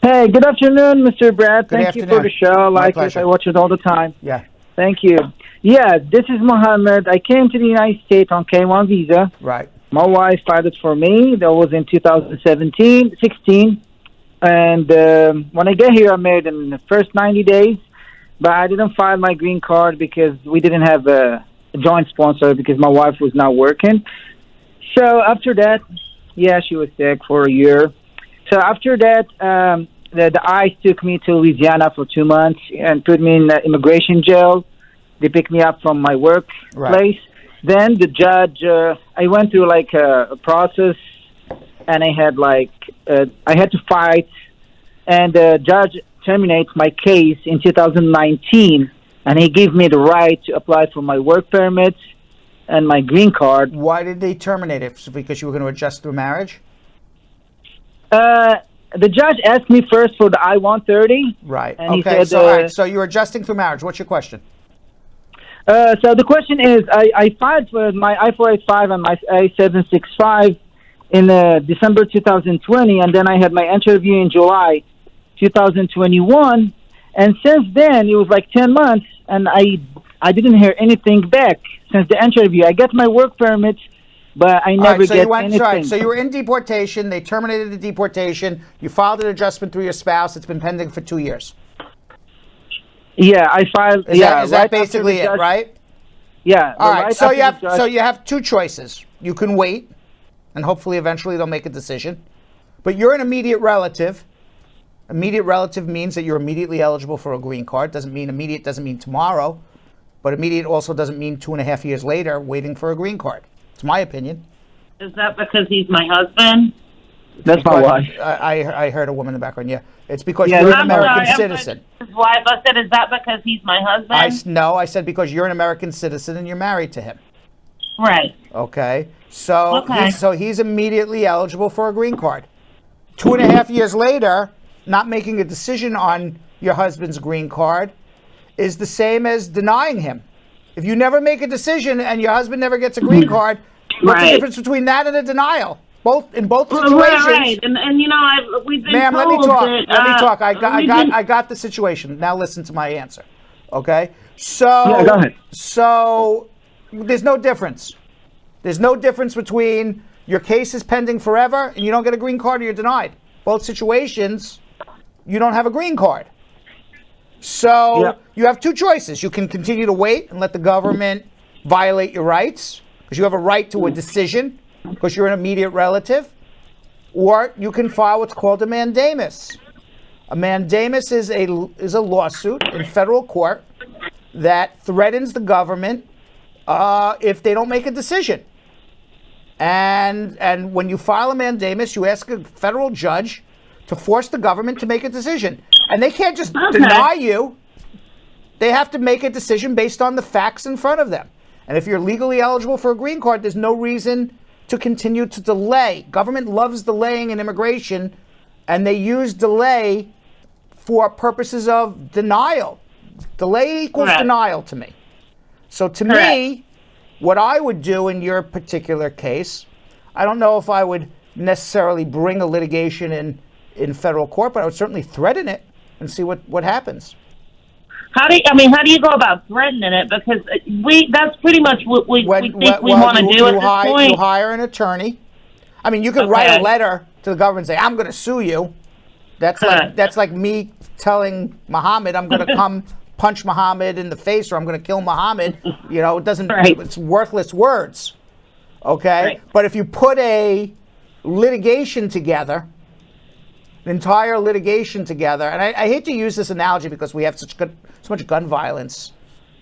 Hey, good afternoon, Mr. Brad. Good Thank you for the show. I like it. I watch it all the time. Yeah. Thank you. Yeah, this is Mohammed. I came to the United States on K-1 visa. Right. My wife filed it for me. That was in 16. And when I get here, I'm married in the first 90 days. But I didn't file my green card because we didn't have a joint sponsor because my wife was not working. So after that, yeah, she was sick for a year. So after that, the ICE took me to Louisiana for 2 months and put me in immigration jail. They picked me up from my workplace. Right. Then the judge, I went through like a process, and I had I had to fight, and the judge terminates my case in 2019. and he gave me the right to apply for my work permit and my green card. Why did they terminate it? Because you were going to adjust through marriage? The judge asked me first for the I-130. Right. And he Okay. said, So, all right. So you're adjusting through marriage. What's your question? So the question is, I filed for my I-485 and my I-765 in December 2020, and then I had my interview in July 2021. And since then, it was like 10 months, and I didn't hear anything back since the interview. I got my work permit, but I never get anything. So you were in deportation. They terminated the deportation. You filed an adjustment through your spouse. It's been pending for 2 years. Yeah, I filed. Is that basically it, right? Yeah. All right. So you have two choices. You can wait, and hopefully eventually they'll make a decision. But you're an immediate relative. Immediate relative means that you're immediately eligible for a green card. Doesn't mean immediate, doesn't mean tomorrow. But immediate also doesn't mean 2.5 years later waiting for a green card. It's my opinion. Is that because he's my husband? That's my wife. I heard a woman in the background. Yeah, it's because you're an American citizen. His wife. I said, is that because he's my husband? No, I said because you're an American citizen and you're married to him. Right. Okay. So he's immediately eligible for a green card. 2.5 years later, not making a decision on your husband's green card is the same as denying him. If you never make a decision and your husband never gets a green card, what's the difference between that and a denial? In both situations. Right. And you know, we've been Ma'am, told let me talk. that, Let me talk. I got the situation. Now listen to my answer. Okay? So go ahead. So there's no difference. There's no difference between your case is pending forever and you don't get a green card or you're denied. Both situations, you don't have a green card. So you have two choices. You can continue to wait and let the government violate your rights because you have a right to a decision because you're an immediate relative, or you can file what's called a mandamus. A mandamus is a lawsuit in federal court that threatens the government if they don't make a decision. And when you file a mandamus, you ask a federal judge to force the government to make a decision. And they can't just deny you. They have to make a decision based on the facts in front of them. And if you're legally eligible for a green card, there's no reason to continue to delay. Government loves delaying in immigration, and they use delay for purposes of denial. Delay equals denial to me. So to me, what I would do in your particular case, I don't know if I would necessarily bring a litigation in federal court, but I would certainly threaten it and see what happens. How do you go about threatening it? Because that's pretty much what we think we want to do at this point. You hire an attorney. I mean, you could write a letter to the government and say, I'm going to sue you. That's like me telling Muhammad I'm going to come punch Muhammad in the face or I'm going to kill Muhammad. You know, it's worthless words. Okay? Right. But if you put a litigation together, an entire litigation together, and I hate to use this analogy because we have so much gun violence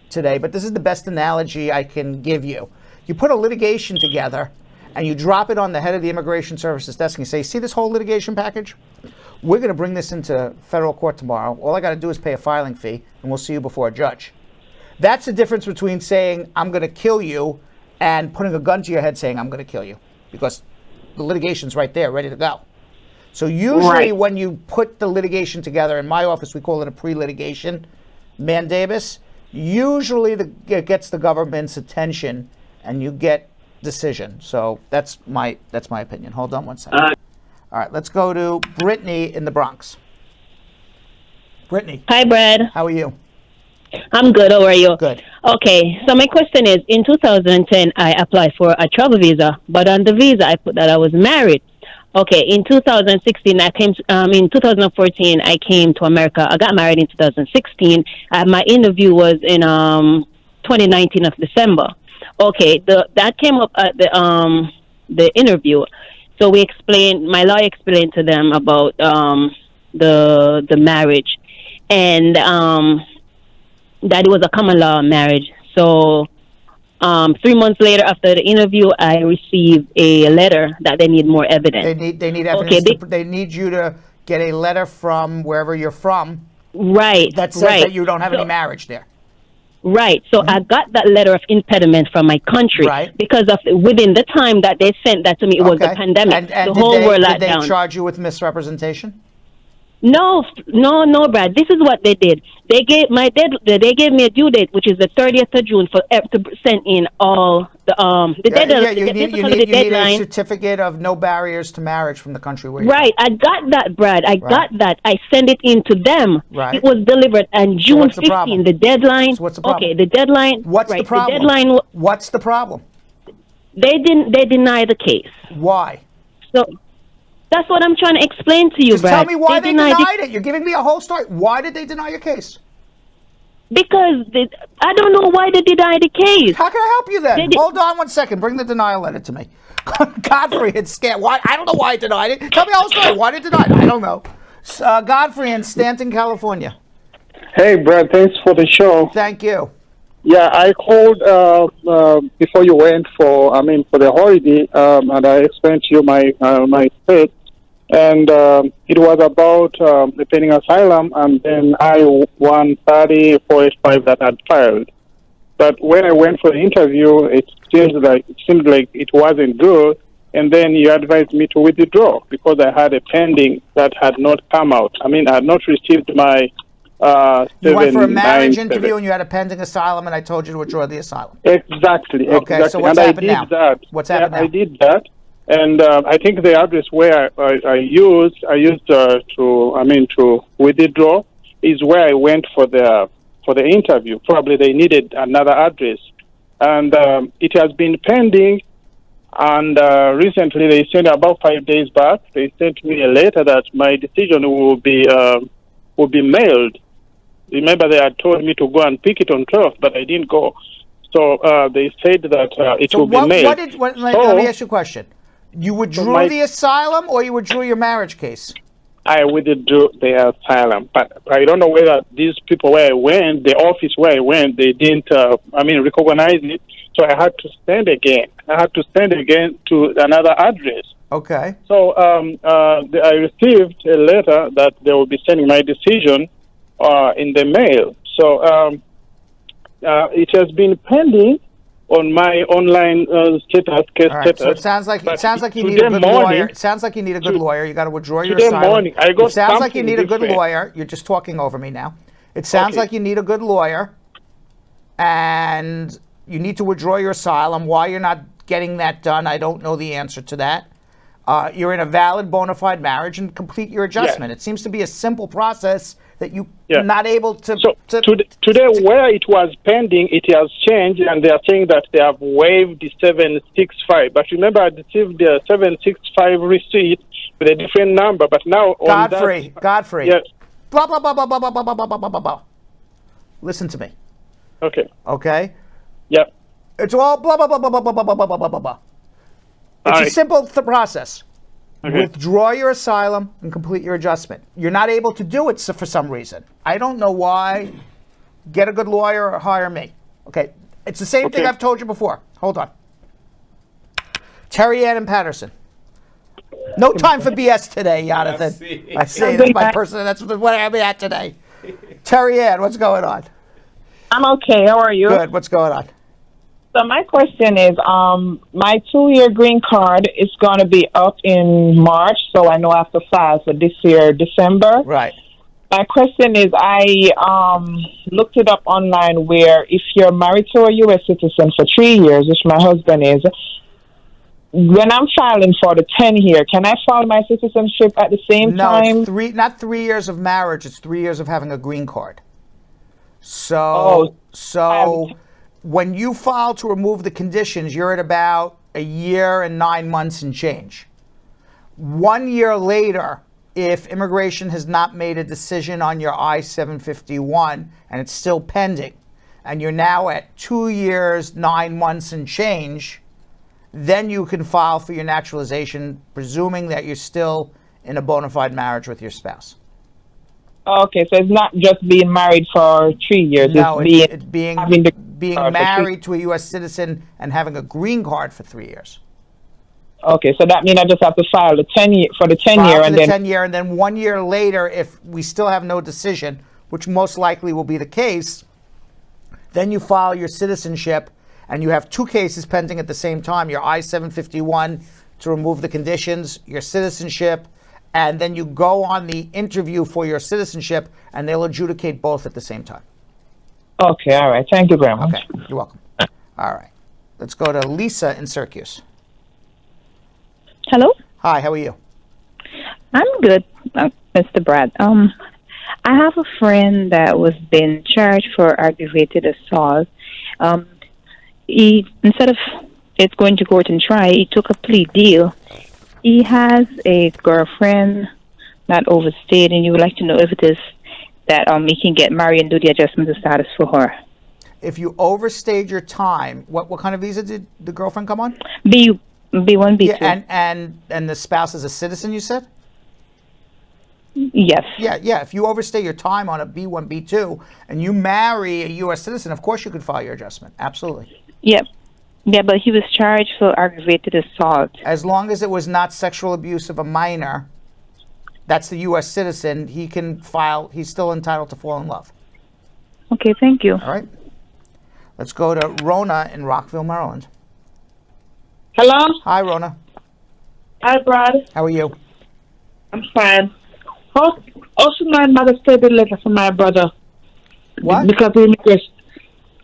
today, but this is the best analogy I can give you. You put a litigation together and you drop it on the head of the Immigration Services desk and you say, see this whole litigation package? We're going to bring this into federal court tomorrow. All I got to do is pay a filing fee and we'll see you before a judge. That's the difference between saying I'm going to kill you and putting a gun to your head saying I'm going to kill you, because the litigation's right there, ready to go. So usually when you put the litigation together, in my office we call it a pre-litigation mandamus, usually it gets the government's attention and you get decision. So that's my opinion. Hold on one second. All right, let's go to Brittany in the Bronx. Brittany. Hi, Brad. How are you? I'm good. How are you? Good. Okay, so my question is, in 2010, I applied for a travel visa, but on the visa, I put that I was married. Okay, in 2016, in 2014, I came to America. I got married in 2016. My interview was in 2019 of December. Okay, that came up at the interview. So my lawyer explained to them about the marriage, and that it was a common law marriage. So 3 months later, after the interview, I received a letter that they need more evidence. They need evidence. Okay, they need you to get a letter from wherever you're from. Right. That says that you don't have any marriage there. Right. So I got that letter of impediment from my country because of within the time that they sent that to me, it was the pandemic. And the whole world locked did they down. charge you with misrepresentation? No, Brad. This is what they did. They gave me a due date, which is the 30th of June, to send in all the deadline. You need a certificate of no barriers to marriage from the country where you're Right. I got that, Brad. I got that. I sent it in to them. Right. It was delivered on June 15th. The deadline. So what's the problem? Okay, the deadline. What's the problem? The deadline. What's the problem? They deny the case. Why? So that's what I'm trying to explain to you, Just Brad. tell me why they denied it. You're giving me a whole story. Why did they deny your case? Because I don't know why they denied the case. How can I help you then? Hold on 1 second. Bring the denial letter to me. Godfrey had scared. Why? I don't know why I denied it. Tell me the whole story. Why did they deny it? I don't know. Godfrey in Stanton, California. Hey, Brad. Thanks for the show. Thank you. Yeah, I called before you went for the holiday, and I explained to you my state. And it was about the pending asylum, and then I-130-485 that had filed. But when I went for the interview, it seemed like it wasn't good, and then you advised me to withdraw because I had a pending that had not come out. I had not received my you went for a marriage interview and you had a pending asylum, and I told you to withdraw the asylum. Exactly. Okay, so what's happened now? What's happened now? I did that. And I think the address where I used to withdraw is where I went for the interview. Probably they needed another address, and it has been pending. And recently, they sent about 5 days back. They sent me a letter that my decision will be mailed. Remember, they had told me to go and pick it on 12th, but I didn't go. So they said that it will be mailed. Let me ask you a question. You withdrew the asylum, or you withdrew your marriage case? I withdrew the asylum, but I don't know whether these people where I went, the office where I went, they didn't, recognize it. So I had to send again. I had to send again to another address. Okay. So I received a letter that they will be sending my decision in the mail. So it has been pending on my online case status. So it sounds like you need a good lawyer. It sounds like you need a good lawyer. You got to withdraw your asylum. Morning, I got it sounds like you need a good lawyer. You're just talking over me now. It sounds like you need a good lawyer, and you need to withdraw your asylum. Why you're not getting that done, I don't know the answer to that. You're in a valid bona fide marriage and complete your adjustment. It seems to be a simple process that you're not able to... Today, where it was pending, it has changed, and they are saying that they have waived the 765. But remember, I received the 765 receipt with a different number, but now... Godfrey. Yes. Blah, blah, blah, blah, blah, blah, blah, blah, blah, blah, blah. Listen to me. Okay? Yep. It's all blah, blah, blah, blah, blah, blah, blah, blah, blah, blah, blah. It's a simple process. Withdraw your asylum and complete your adjustment. You're not able to do it for some reason. I don't know why. Get a good lawyer or hire me. Okay. It's the same thing I've told you before. Hold on. Terry Ann and Patterson. No time for BS today, Jonathan. I see. That's my person. That's what I'm at today. Terry Ann, what's going on? I'm okay. How are you? Good. What's going on? So my question is, my 2-year green card is going to be up in March, so I know I have to file for this year, December. Right. My question is, I looked it up online where if you're married to a U.S. citizen for 3 years, which my husband is, when I'm filing for the 10-year, can I file my citizenship at the same time? No, it's not 3 years of marriage. It's 3 years of having a green card. So when you file to remove the conditions, you're at about 1 year and 9 months and change. 1 year later, if immigration has not made a decision on your I-751 and it's still pending, and you're now at 2 years, 9 months and change, then you can file for your naturalization, presuming that you're still in a bona fide marriage with your spouse. Okay, so it's not just being married for 3 years. No, it's being married to a U.S. citizen and having a green card for 3 years. Okay, so that means I just have to file the 10 year for the 10 year, and then 10 year, and then 1 year later, if we still have no decision, which most likely will be the case, Then you file your citizenship, and you have 2 cases pending at the same time, your I-751 to remove the conditions, your citizenship, and then you go on the interview for your citizenship, and they'll adjudicate both at the same time. Okay, all right. Thank you very much. Okay, you're welcome. All right. Let's go to Lisa in Syracuse. Hello? Hi, how are you? I'm good, Mr. Brad. I have a friend that was being charged for aggravated assault. He, instead of it going to court and try, he took a plea deal. He has a girlfriend that overstayed, and you would like to know if it is that he can get married and do the adjustment of status for her. If you overstayed your time, what kind of visa did the girlfriend come on? B1, B2. Yeah, and the spouse is a citizen, you said? Yes. Yeah. If you overstay your time on a B1, B2, and you marry a U.S. citizen, of course you could file your adjustment. Absolutely. Yep. Yeah, but he was charged for aggravated assault. As long as it was not sexual abuse of a minor, that's the U.S. citizen, he can file, he's still entitled to fall in love. Okay, thank you. All right. Let's go to Rona in Rockville, Maryland. Hello? Hi, Rona. Hi, Brad. How are you? I'm fine. Also, my mother stated a letter from my brother. What? Because the immigration.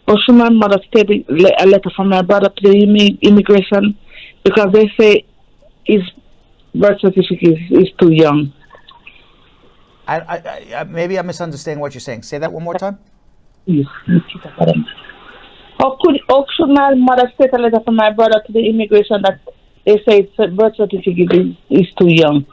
Also, my mother stated a letter from my brother to the immigration because they say his birth certificate is too young. I maybe I'm misunderstanding what you're saying. Say that one more time. Yes. How should my mother state a letter from my brother to the immigration that they say his birth certificate is too young?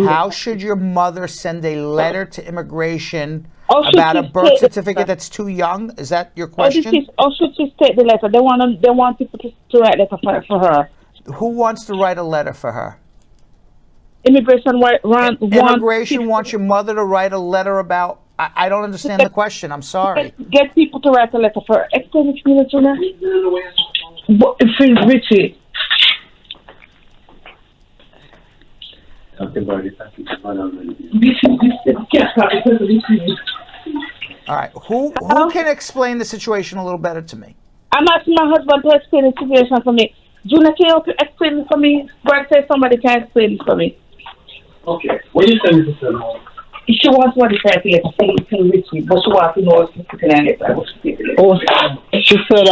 How should your mother send a letter to immigration about a birth certificate that's too young? Is that your question? Or should she state the letter? They want people to write a letter for her. Who wants to write a letter for her? Immigration wants your mother to write a letter about. I don't understand the question. I'm sorry. Get people to write a letter for her. Explain it to me, Regina. It's Richie. All right. Who can explain the situation a little better to me? I'm asking my husband to explain the situation for me. Juna, can you explain it for me? Brad says somebody can explain it for me. Okay. What are you saying to her? She wants what he said to say Richie, but she wants to know what's in it. Oh, she said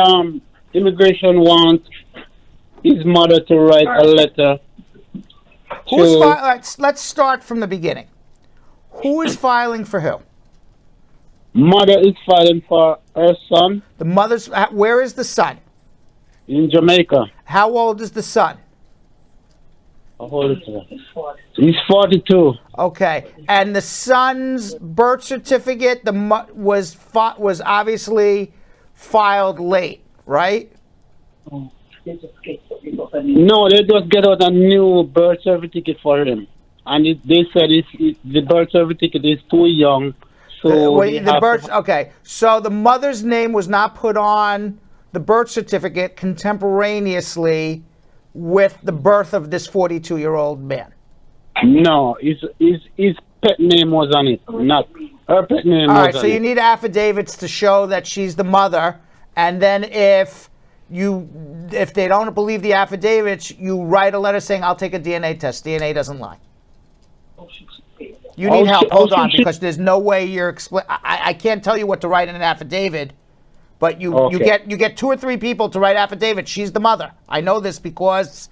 immigration wants his mother to write a letter. Let's start from the beginning. Who is filing for who? Mother is filing for her son. The mother's. Where is the son? In Jamaica. How old is the son? How old is he? He's 42. Okay, and the son's birth certificate was obviously filed late, right? No, they just get out a new birth certificate for him, and they said the birth certificate is too young. So okay, so the mother's name was not put on the birth certificate contemporaneously with the birth of this 42-year-old man. No, his pet name was on it, not her pet name. All right, so you need affidavits to show that she's the mother, and then if they don't believe the affidavits, you write a letter saying, "I'll take a DNA test." DNA doesn't lie. You need help. Hold on, because there's no way you're I can't tell you what to write in an affidavit, but you get 2 or 3 people to write affidavits. She's the mother. I know this because,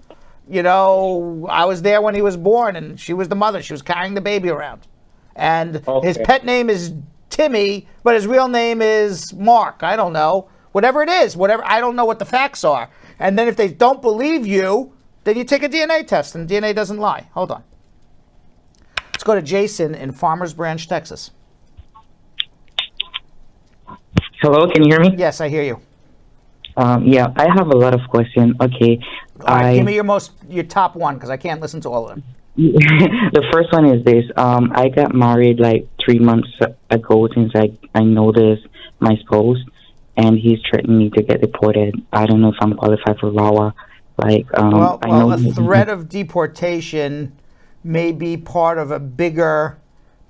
I was there when he was born, and she was the mother. She was carrying the baby around, and his pet name is Timmy, but his real name is Mark. I don't know. Whatever it is, I don't know what the facts are. And then if they don't believe you, then you take a DNA test, and DNA doesn't lie. Hold on. Let's go to Jason in Farmers Branch, Texas. Hello, can you hear me? Yes, I hear you. Yeah, I have a lot of questions. Okay. All right, give me your top one, because I can't listen to all of them. The first one is this. I got married like 3 months ago since I noticed my spouse, and he's threatening me to get deported. I don't know if I'm qualified for RAWA. A threat of deportation may be part of a bigger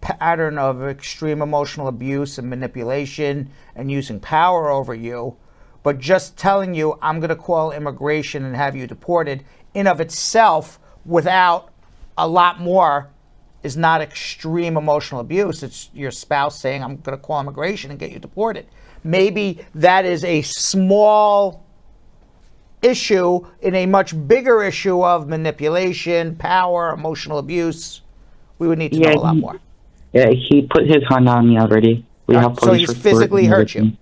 pattern of extreme emotional abuse and manipulation and using power over you, but just telling you, I'm going to call immigration and have you deported, in of itself, without a lot more, is not extreme emotional abuse. It's your spouse saying, I'm going to call immigration and get you deported. Maybe that is a small issue in a much bigger issue of manipulation, power, emotional abuse. We would need to know a lot more. Yeah, he put his hand on me already. We have so he's physically hurt you.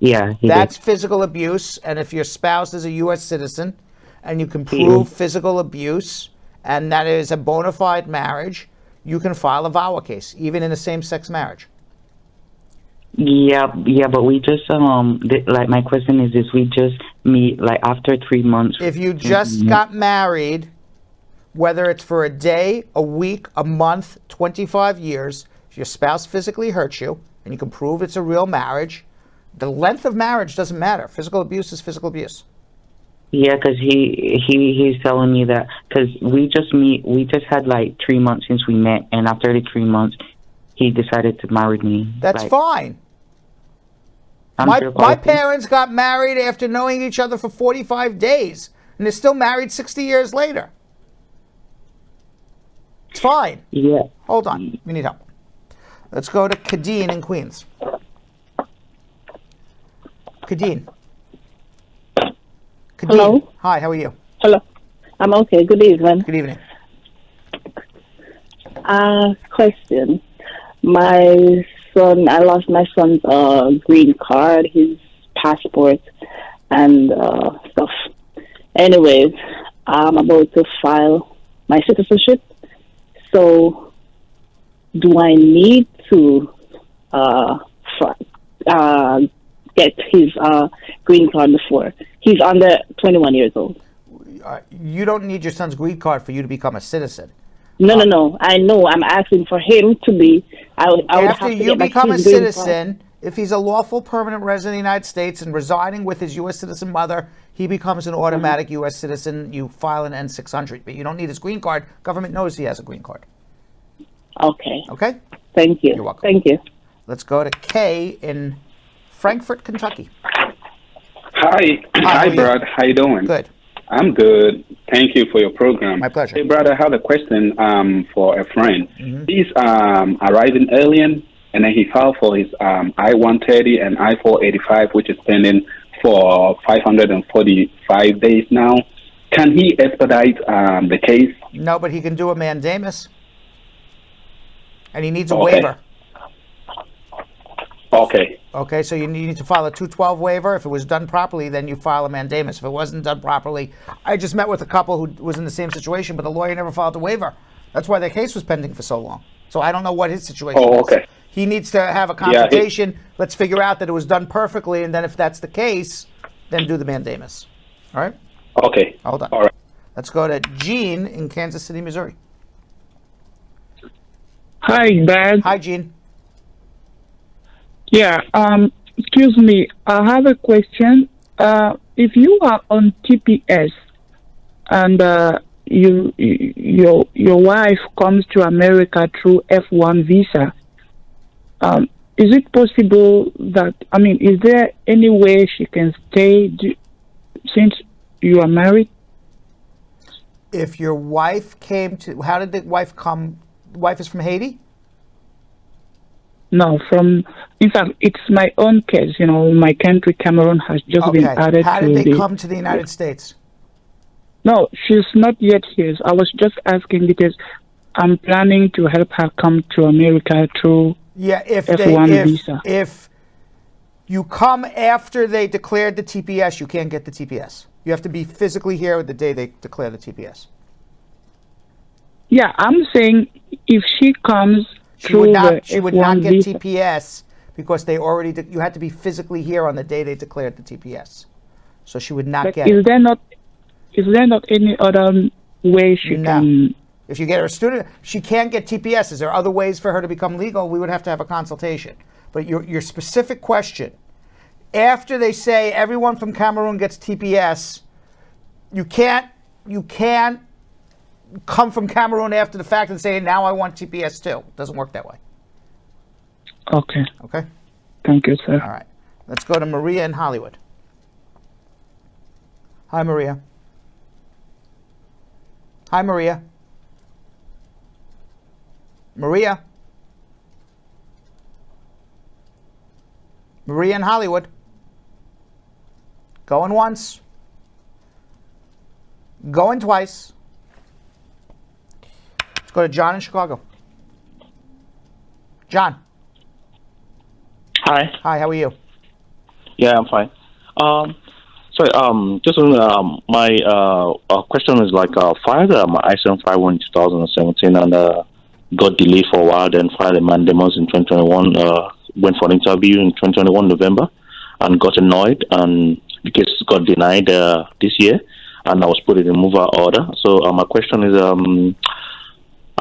Yeah, that's physical abuse. And if your spouse is a U.S. citizen and you can prove physical abuse and that is a bona fide marriage, you can file a VAWA case, even in a same-sex marriage. Yeah, but we just like my question is we just meet like after 3 months. If you just got married, whether it's for a day, a week, a month, 25 years, if your spouse physically hurts you and you can prove it's a real marriage, the length of marriage doesn't matter. Physical abuse is physical abuse. Yeah, because he's telling me that because we just had like 3 months since we met, and after the 3 months, he decided to marry me. That's fine. My parents got married after knowing each other for 45 days, and they're still married 60 years later. It's fine. Yeah. Hold on. We need help. Let's go to Kadeen in Queens. Kadeen. Hello. Hi, how are you? Hello. I'm okay. Good evening. Good evening. Question. My son, I lost my son's green card, his passport, and stuff. Anyways, I'm about to file my citizenship. So, do I need to get his green card before? He's under 21 years old. You don't need your son's green card for you to become a citizen. No. I know. I'm asking for him to be. After you become a citizen, if he's a lawful permanent resident of the United States and residing with his U.S. citizen mother, he becomes an automatic U.S. citizen. You file an N-600, but you don't need his green card. Government knows he has a green card. Okay. Okay? Thank you. You're welcome. Thank you. Let's go to Kay in Frankfort, Kentucky. Hi, Brad. How you doing? Good. I'm good. Thank you for your program. My pleasure. Hey, Brad, I have a question for a friend. Mm-hmm. He's arriving alien, and then he filed for his I-130 and I-485, which is pending for 545 days now. Can he expedite the case? No, but he can do a mandamus. And he needs a waiver. Okay, so you need to file a 212 waiver. If it was done properly, then you file a mandamus. If it wasn't done properly, I just met with a couple who was in the same situation, but the lawyer never filed a waiver. That's why their case was pending for so long. So I don't know what his situation is. He needs to have a consultation. Let's figure out that it was done perfectly, and then if that's the case, then do the mandamus. All right? Okay. Hold on. All right. Let's go to Gene in Kansas City, Missouri. Hi, Brad. Hi, Gene. Yeah, excuse me. I have a question. If you are on TPS and your wife comes to America through F1 visa, is it possible that, is there any way she can stay since you are married? If your wife came to, how did the wife come? The wife is from Haiti? No, in fact, it's my own case. My country, Cameroon, has just been added to How did they come to the United States? No, she's not yet here. I was just asking because I'm planning to help her come to America through F1 visa. If you come after they declared the TPS, you can't get the TPS. You have to be physically here the day they declare the TPS. Yeah, I'm saying if she comes she would not get TPS because they already you had to be physically here on the day they declared the TPS. So she would not get it. Is there not any other way she can? If you get her a student, she can't get TPS. Is there other ways for her to become legal? We would have to have a consultation. But your specific question, after they say everyone from Cameroon gets TPS, you can't come from Cameroon after the fact and say, now I want TPS too. It doesn't work that way. Okay. Okay? Thank you, sir. All right. Let's go to Maria in Hollywood. Hi, Maria. Hi, Maria. Maria. Maria in Hollywood. Going once. Going twice. Let's go to John in Chicago. John. Hi. Hi, how are you? Yeah, I'm fine. Just my question is like filed my I-751 in 2017 and got delayed for a while. Then filed a mandamus in 2021. Went for an interview in 2021 November, and got annoyed, and the case got denied this year, and I was put in removal order. So my question is,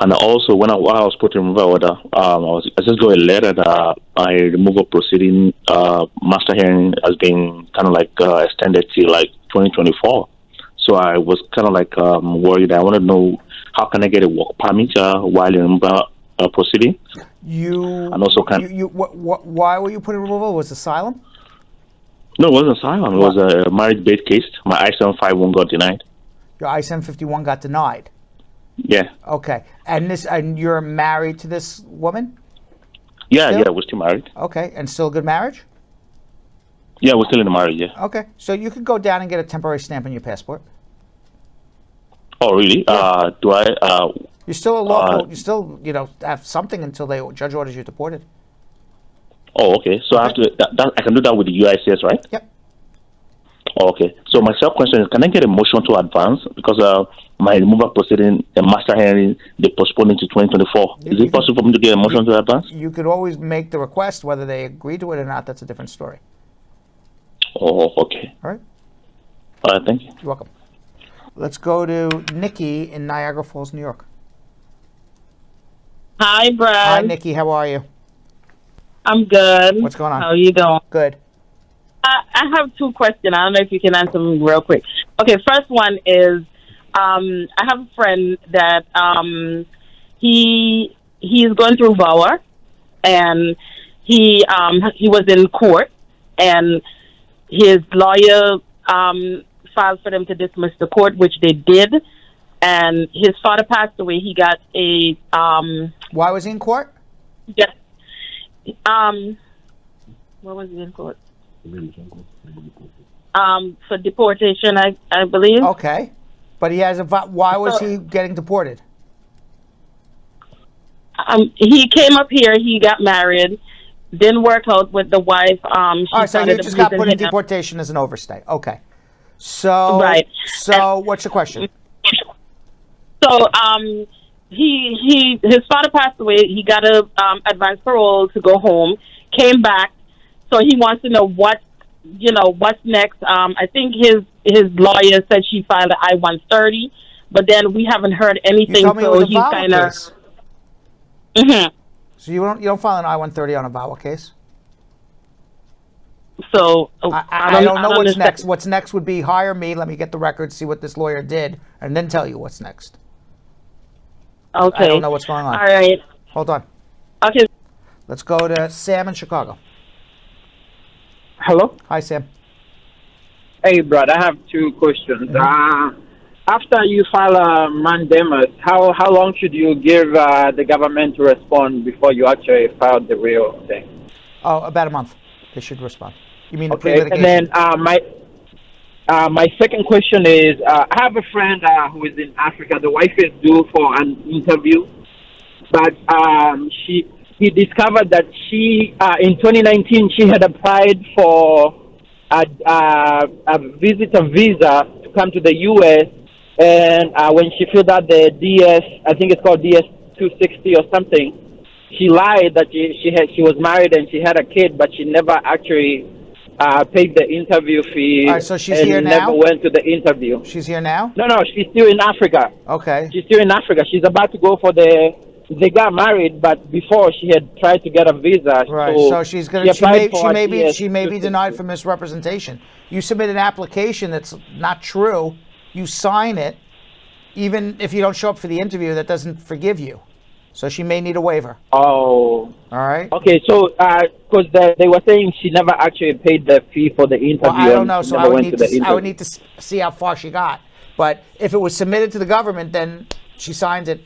and also while I was put in removal order, I just got a letter that my removal proceeding master hearing has been kind of like extended to like 2024. So I was kind of like worried. I want to know how can I get a work permit while in removal proceeding. And also why were you put in removal? Was it asylum? No, it wasn't asylum. It was a marriage-based case. My I-751 got denied. Your I-751 got denied? Yeah. Okay. And you're married to this woman? Yeah, we're still married. Okay. And still a good marriage? Yeah, we're still in the marriage, yeah. Okay. So you could go down and get a temporary stamp on your passport. Oh, really? Yeah. Do I... You're still a lawful... you still, have something until the judge orders you deported. Oh, okay. So I have to... I can do that with the UICS, right? Yep. Oh, okay. So my second question is, can I get a motion to advance? Because my removal proceeding, the master hearing, they postponed it to 2024. Is it possible for me to get a motion to advance? You could always make the request. Whether they agree to it or not, that's a different story. Oh, okay. All right. All right, thank you. You're welcome. Let's go to Nikki in Niagara Falls, New York. Hi, Brad. Hi, Nikki. How are you? I'm good. What's going on? How are you doing? Good. I have two questions. I don't know if you can answer them real quick. Okay, first one is, I have a friend that he's going through VAWA, and he was in court, and his lawyer filed for them to dismiss the court, which they did. And his father passed away. He got a Why was he in court? Yeah. What was he in court? For deportation, I believe. Okay, but he has a. Why was he getting deported? He came up here. He got married. Didn't work out with the wife. All right, so you just got put in deportation as an overstay. Okay. So right. So what's your question? So his father passed away. He got a advance parole to go home. Came back. So he wants to know what's next. I think his lawyer said she filed an I-130, but then we haven't heard anything. You told me it was a VAWA case. Mm-hmm. So you don't file an I-130 on a VAWA case? So I don't know what's next. What's next would be hire me, let me get the record, see what this lawyer did, and then tell you what's next. Okay. I don't know what's going on. All right. Hold on. Okay. Let's go to Sam in Chicago. Hello? Hi, Sam. Hey, Brad, I have two questions. After you file a mandamus, how long should you give the government to respond before you actually file the real thing? Oh, about a month. They should respond. You mean the Okay, pre-litigation? and then my second question is, I have a friend who is in Africa. The wife is due for an interview, but he discovered that she in 2019 she had applied for a visitor visa to come to the U.S. And when she filled out the DS, I think it's called DS 260 or something, she lied that she was married and she had a kid, but she never actually paid the interview fee. All right, so she's and here never now? went to the interview. She's here now? No, she's still in Africa. Okay. She's still in Africa. She's about to go for they got married, but before she had tried to get a visa. Right. So she's gonna. She may be DS denied for misrepresentation. You submit an application that's not true. You sign it, even if you don't show up for the interview. That doesn't forgive you. So she may need a waiver. Oh. All right. Okay, so because they were saying she never actually paid the fee for the interview. Well, I don't know, and she so never I would, went to the I would interview. need to see how far she got. But if it was submitted to the government, then she signs it.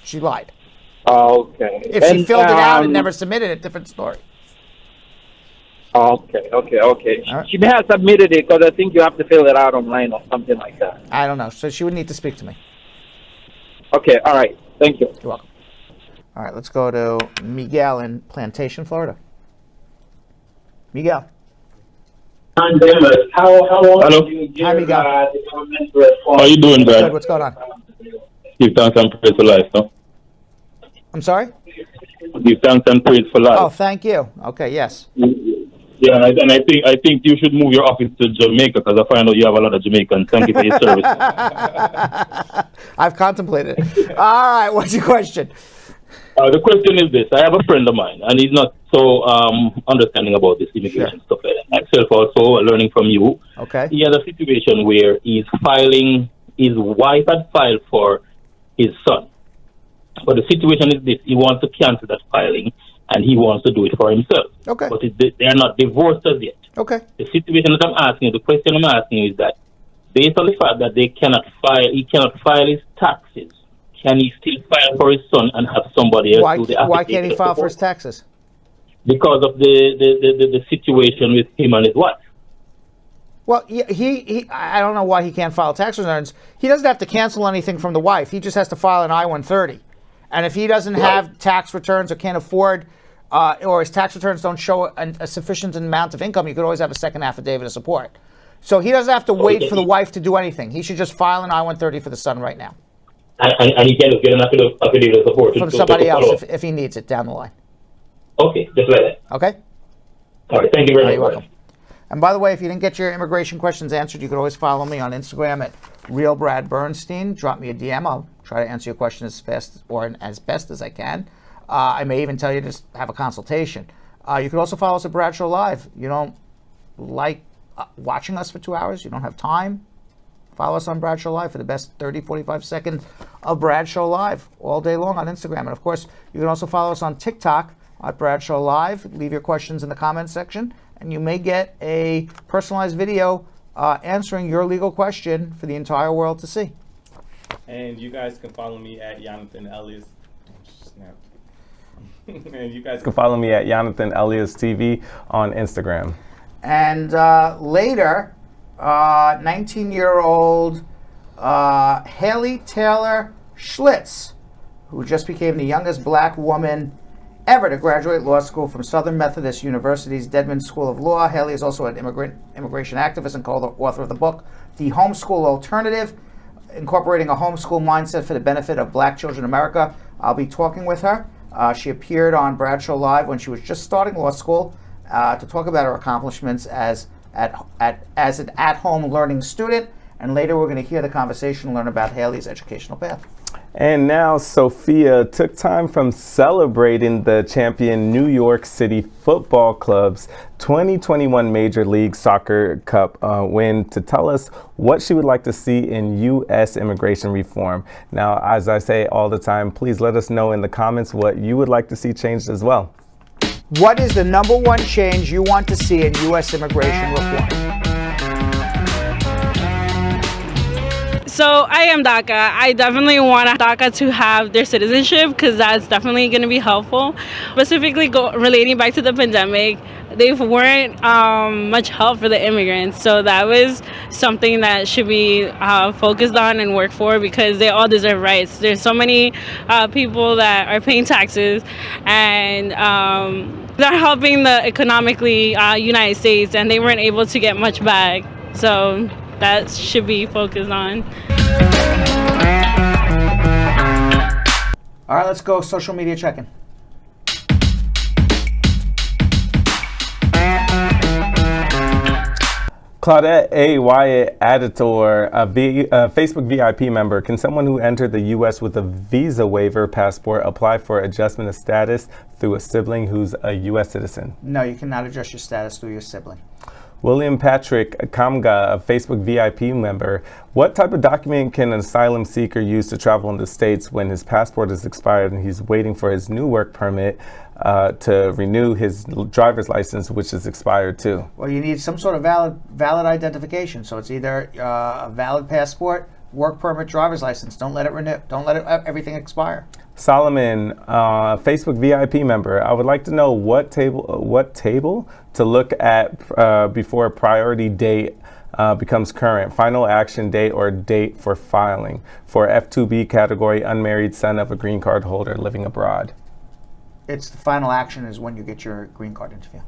She lied. Okay. If she filled it out and never submitted it, different story. Okay. She may have submitted it because I think you have to fill it out online or something like that. I don't know. So she would need to speak to me. Okay, all right. Thank you. You're welcome. All right, let's go to Miguel in Plantation, Florida. Miguel. How long Hello. do you give Hi, Miguel. the government to respond? How you doing, Brad? Good, what's going on? Give thanks and praise for life, no? I'm sorry? Give thanks and praise for life. Oh, thank you. Okay, yes. Yeah, and I think you should move your office to Jamaica because I find out you have a lot of Jamaicans. Thank you for your service. I've contemplated it. All right, what's your question? The question is this. I have a friend of mine, and he's not so understanding about this immigration stuff like that. Myself also, learning from you. Okay. He had a situation where his wife had filed for his son. But the situation is this. He wants to cancel that filing, and he wants to do it for himself. Okay. But they are not divorced as yet. Okay. The situation that I'm asking you, the question I'm asking you is that based on the fact that he cannot file his taxes, can he still file for his son and have somebody else do the application? Why can't he file for his taxes? Because of the situation with him and his wife. Well, he I don't know why he can't file tax returns. He doesn't have to cancel anything from the wife. He just has to file an I-130. And if he doesn't have tax returns or can't afford, or his tax returns don't show a sufficient amount of income, you could always have a second affidavit of support. So he doesn't have to wait for the wife to do anything. He should just file an I-130 for the son right now. And he can get an affidavit of support From somebody else if he needs it down the line. Okay, just like that. Okay? All right, thank you very much. You're welcome. And by the way, if you didn't get your immigration questions answered, you could always follow me on Instagram at RealBradBernstein. Drop me a DM. I'll try to answer your question as fast or as best as I can. I may even tell you to just have a consultation. You could also follow us at Bradshaw Live. You don't like watching us for 2 hours? You don't have time? Follow us on Bradshaw Live for the best 30, 45 seconds of Bradshaw Live all day long on Instagram. And of course, you can also follow us on TikTok at Bradshaw Live. Leave your questions in the comments section, and you may get a personalized video answering your legal question for the entire world to see. And you guys can follow me at Jonathan Elias. And you guys can follow me at Jonathan Elias TV on Instagram. And later, 19-year-old Haley Taylor Schlitz, who just became the youngest black woman ever to graduate law school from Southern Methodist University's Dedman School of Law. Haley is also an immigration activist and co-author of the book, The Homeschool Alternative, incorporating a homeschool mindset for the benefit of black children in America. I'll be talking with her. She appeared on Bradshaw Live when she was just starting law school to talk about her accomplishments as an at-home learning student. And later we're going to hear the conversation and learn about Haley's educational path. And now Sophia took time from celebrating the champion New York City Football Club's 2021 Major League Soccer Cup win to tell us what she would like to see in U.S. immigration reform. Now, as I say all the time, please let us know in the comments what you would like to see changed as well. What is the #1 change you want to see in U.S. immigration reform? So I am DACA. I definitely want DACA to have their citizenship because that's definitely going to be helpful. Specifically relating back to the pandemic, they weren't much help for the immigrants. So that was something that should be focused on and worked for because they all deserve rights. There's so many people that are paying taxes and they're helping the economically United States, and they weren't able to get much back. So that should be focused on. All right, let's go social media check-in. Claudette A. Wyatt Editor, a Facebook VIP member. Can someone who entered the U.S. with a visa waiver passport apply for adjustment of status through a sibling who's a U.S. citizen? No, you cannot adjust your status through your sibling. William Patrick Kamga, a Facebook VIP member. What type of document can an asylum seeker use to travel in the States when his passport is expired and he's waiting for his new work permit to renew his driver's license, which is expired too? Well, you need some sort of valid identification. So it's either a valid passport, work permit, driver's license. Don't let it renew. Don't let everything expire. Solomon, Facebook VIP member. I would like to know what table to look at before a priority date becomes current, final action date, or date for filing for F2B category, unmarried son of a green card holder living abroad. It's the final action is when you get your green card interview.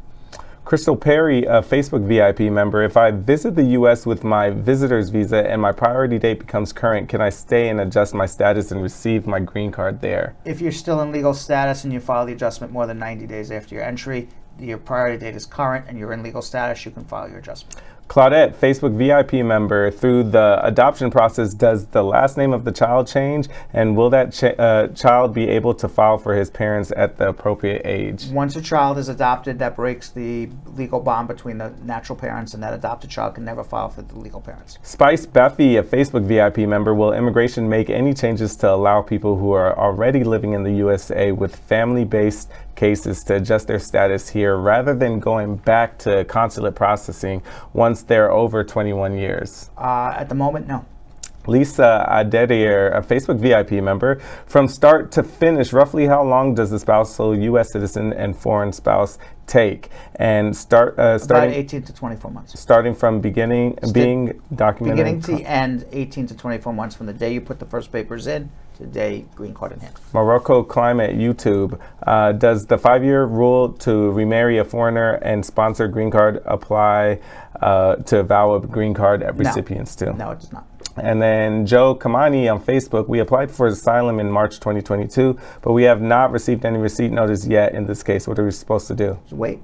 Crystal Perry, a Facebook VIP member. If I visit the U.S. with my visitor's visa and my priority date becomes current, can I stay and adjust my status and receive my green card there? If you're still in legal status and you file the adjustment more than 90 days after your entry, your priority date is current and you're in legal status, you can file your adjustment. Claudette, Facebook VIP member. Through the adoption process, does the last name of the child change? And will that child be able to file for his parents at the appropriate age? Once a child is adopted, that breaks the legal bond between the natural parents, and that adopted child can never file for the legal parents. Spice Buffy, a Facebook VIP member. Will immigration make any changes to allow people who are already living in the USA with family-based cases to adjust their status here rather than going back to consulate processing once they're over 21 years? At the moment, no. Lisa Adedier, a Facebook VIP member. From start to finish, roughly how long does the spousal U.S. citizen and foreign spouse take? And starting about 18 to 24 months. Starting from being documented. Beginning to the end, 18 to 24 months from the day you put the first papers in to the day green card in hand. Morocco Climate YouTube. Does the 5-year rule to remarry a foreigner and sponsor green card apply to VAWA green card recipients too? No, it does not. And then Joe Kamani on Facebook. We applied for asylum in March 2022, but we have not received any receipt notice yet in this case. What are we supposed to do? Just wait.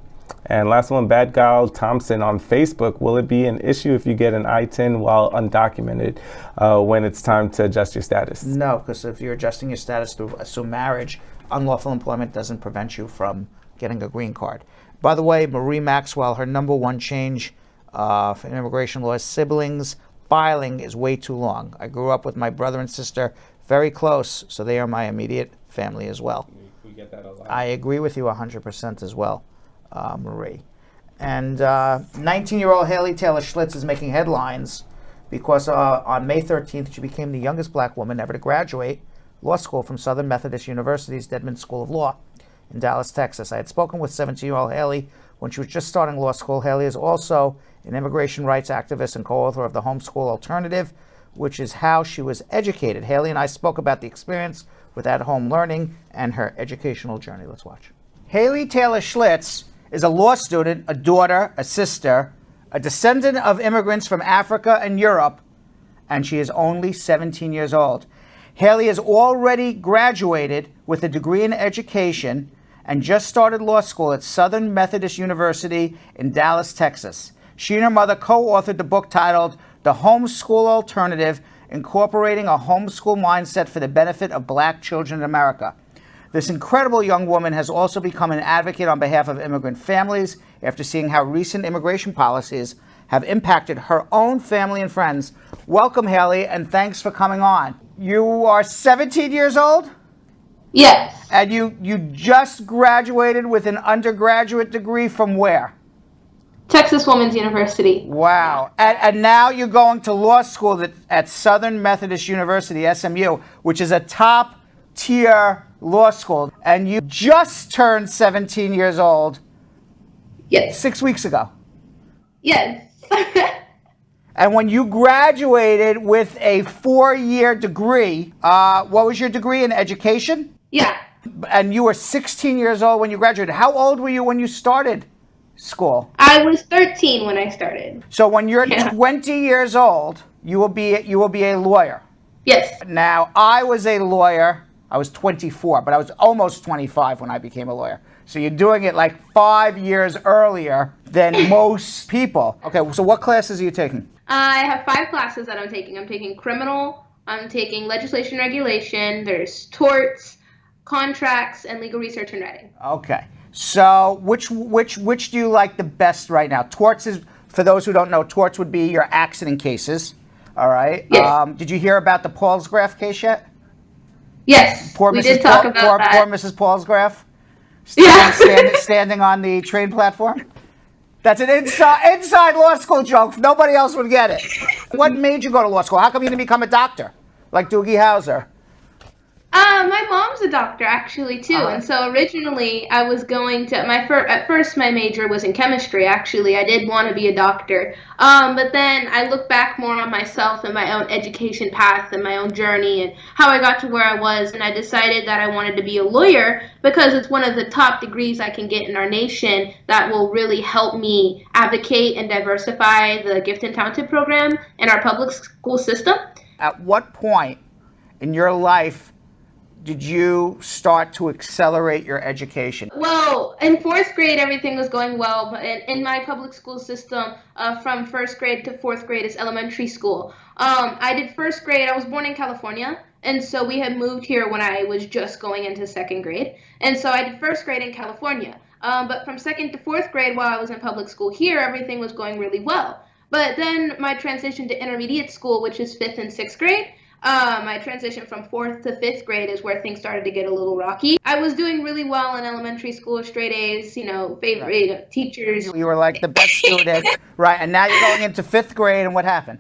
And last one, Bad Gal Thompson on Facebook. Will it be an issue if you get an I-10 while undocumented when it's time to adjust your status? No, because if you're adjusting your status to assume marriage, unlawful employment doesn't prevent you from getting a green card. By the way, Marie Maxwell, her number one change for immigration law is siblings filing is way too long. I grew up with my brother and sister very close, so they are my immediate family as well. We get that a lot. I agree with you 100% as well, Marie. And 19-year-old Haley Taylor Schlitz is making headlines because on May 13th, she became the youngest black woman ever to graduate law school from Southern Methodist University's Dedman School of Law in Dallas, Texas. I had spoken with 17-year-old Haley when she was just starting law school. Haley is also an immigration rights activist and co-author of the Homeschool Alternative, which is how she was educated. Haley and I spoke about the experience with at-home learning and her educational journey. Let's watch. Haley Taylor Schlitz is a law student, a daughter, a sister, a descendant of immigrants from Africa and Europe, and she is only 17 years old. Haley has already graduated with a degree in education and just started law school at Southern Methodist University in Dallas, Texas. She and her mother co-authored the book titled The Homeschool Alternative, Incorporating a Homeschool Mindset for the Benefit of Black Children in America. This incredible young woman has also become an advocate on behalf of immigrant families after seeing how recent immigration policies have impacted her own family and friends. Welcome, Haley, and thanks for coming on. You are 17 years old? Yes. And you just graduated with an undergraduate degree from where? Texas Women's University. Wow. And now you're going to law school at Southern Methodist University, SMU, which is a top-tier law school. And you just turned 17 years old. Yes. 6 weeks ago. Yes. And when you graduated with a 4-year degree, what was your degree in education? Yeah. And you were 16 years old when you graduated. How old were you when you started school? I was 13 when I started. So when you're 20 years old, you will be a lawyer. Yes. Now, I was a lawyer. I was 24, but I was almost 25 when I became a lawyer. So you're doing it like 5 years earlier than most people. Okay, so what classes are you taking? I have 5 classes that I'm taking. I'm taking criminal, I'm taking legislation regulation, there's torts, contracts, and legal research and writing. Okay. So which do you like the best right now? Torts is For those who don't know, torts would be your accident cases. All right. Yes. Did you hear about the Paulsgraf case yet? Yes. We did talk about that. Poor Mrs. Paulsgraf. Standing on the train platform. That's an inside law school joke. Nobody else would get it. What made you go to law school? How come you didn't become a doctor like Doogie Howser? My mom's a doctor actually too, and so originally I was going to at first my major was in chemistry. Actually, I did want to be a doctor, but then I look back more on myself and my own education path and my own journey and how I got to where I was, and I decided that I wanted to be a lawyer because it's one of the top degrees I can get in our nation that will really help me advocate and diversify the gifted and talented program in our public school system. At what point in your life did you start to accelerate your education? Well, in fourth grade, everything was going well, but in my public school system, from first grade to fourth grade is elementary school. I did first grade. I was born in California, and so we had moved here when I was just going into second grade. And so I did first grade in California. But from second to fourth grade, while I was in public school here, everything was going really well. But then my transition to intermediate school, which is fifth and sixth grade, my transition from fourth to fifth grade is where things started to get a little rocky. I was doing really well in elementary school, straight A's, favorite teachers. You were like the best student, right? And now you're going into fifth grade, and what happened?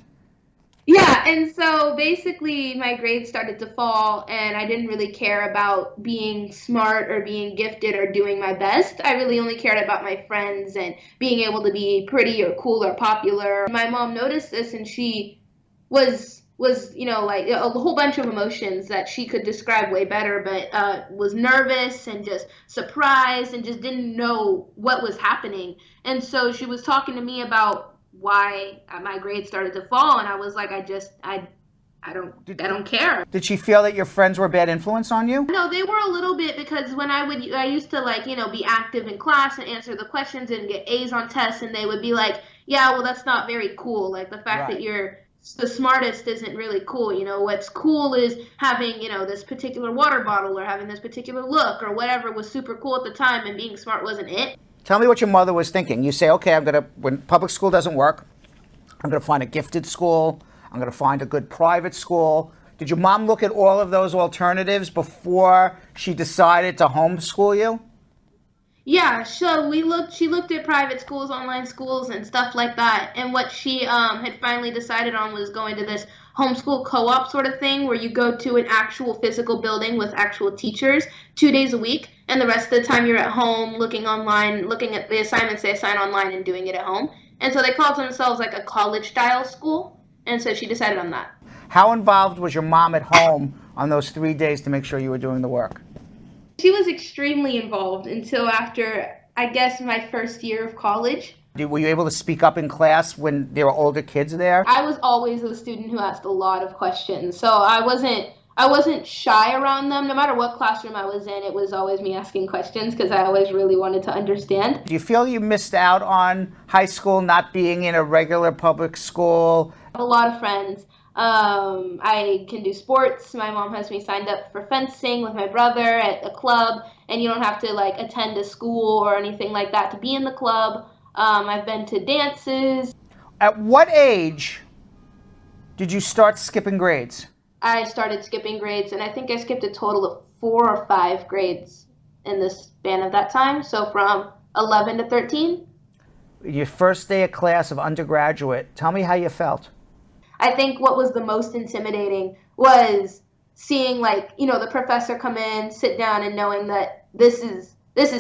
Yeah, and so basically my grades started to fall, and I didn't really care about being smart or being gifted or doing my best. I really only cared about my friends and being able to be pretty or cool or popular. My mom noticed this, and she was like a whole bunch of emotions that she could describe way better, but was nervous and just surprised and just didn't know what was happening. And so she was talking to me about why my grades started to fall, and I was like, I don't care. Did she feel that your friends were a bad influence on you? No, they were a little bit, because when I used to be active in class and answer the questions and get A's on tests, and they would be like, yeah, well, that's not very cool. Like the fact that you're the smartest isn't really cool. What's cool is having, this particular water bottle or having this particular look or whatever was super cool at the time, and being smart wasn't it. Tell me what your mother was thinking. You say, okay, when public school doesn't work, I'm going to find a gifted school. I'm going to find a good private school. Did your mom look at all of those alternatives before she decided to homeschool you? Yeah, so she looked at private schools, online schools, and stuff like that. And what she had finally decided on was going to this homeschool co-op sort of thing, where you go to an actual physical building with actual teachers 2 days a week, and the rest of the time you're at home looking online, looking at the assignments they assign online and doing it at home. And so they called themselves like a college-style school, and so she decided on that. How involved was your mom at home on those 3 days to make sure you were doing the work? She was extremely involved until after, I guess, my first year of college. Were you able to speak up in class when there were older kids there? I was always the student who asked a lot of questions, so I wasn't shy around them. No matter what classroom I was in, it was always me asking questions because I always really wanted to understand. Do you feel you missed out on high school not being in a regular public school? I have a lot of friends. I can do sports. My mom has me signed up for fencing with my brother at a club, and you don't have to attend a school or anything like that to be in the club. I've been to dances. At what age did you start skipping grades? I started skipping grades, and I think I skipped a total of 4 or 5 grades in the span of that time. So from 11 to 13. Your first day of class of undergraduate, tell me how you felt. I think what was the most intimidating was seeing the professor come in, sit down, and knowing that this is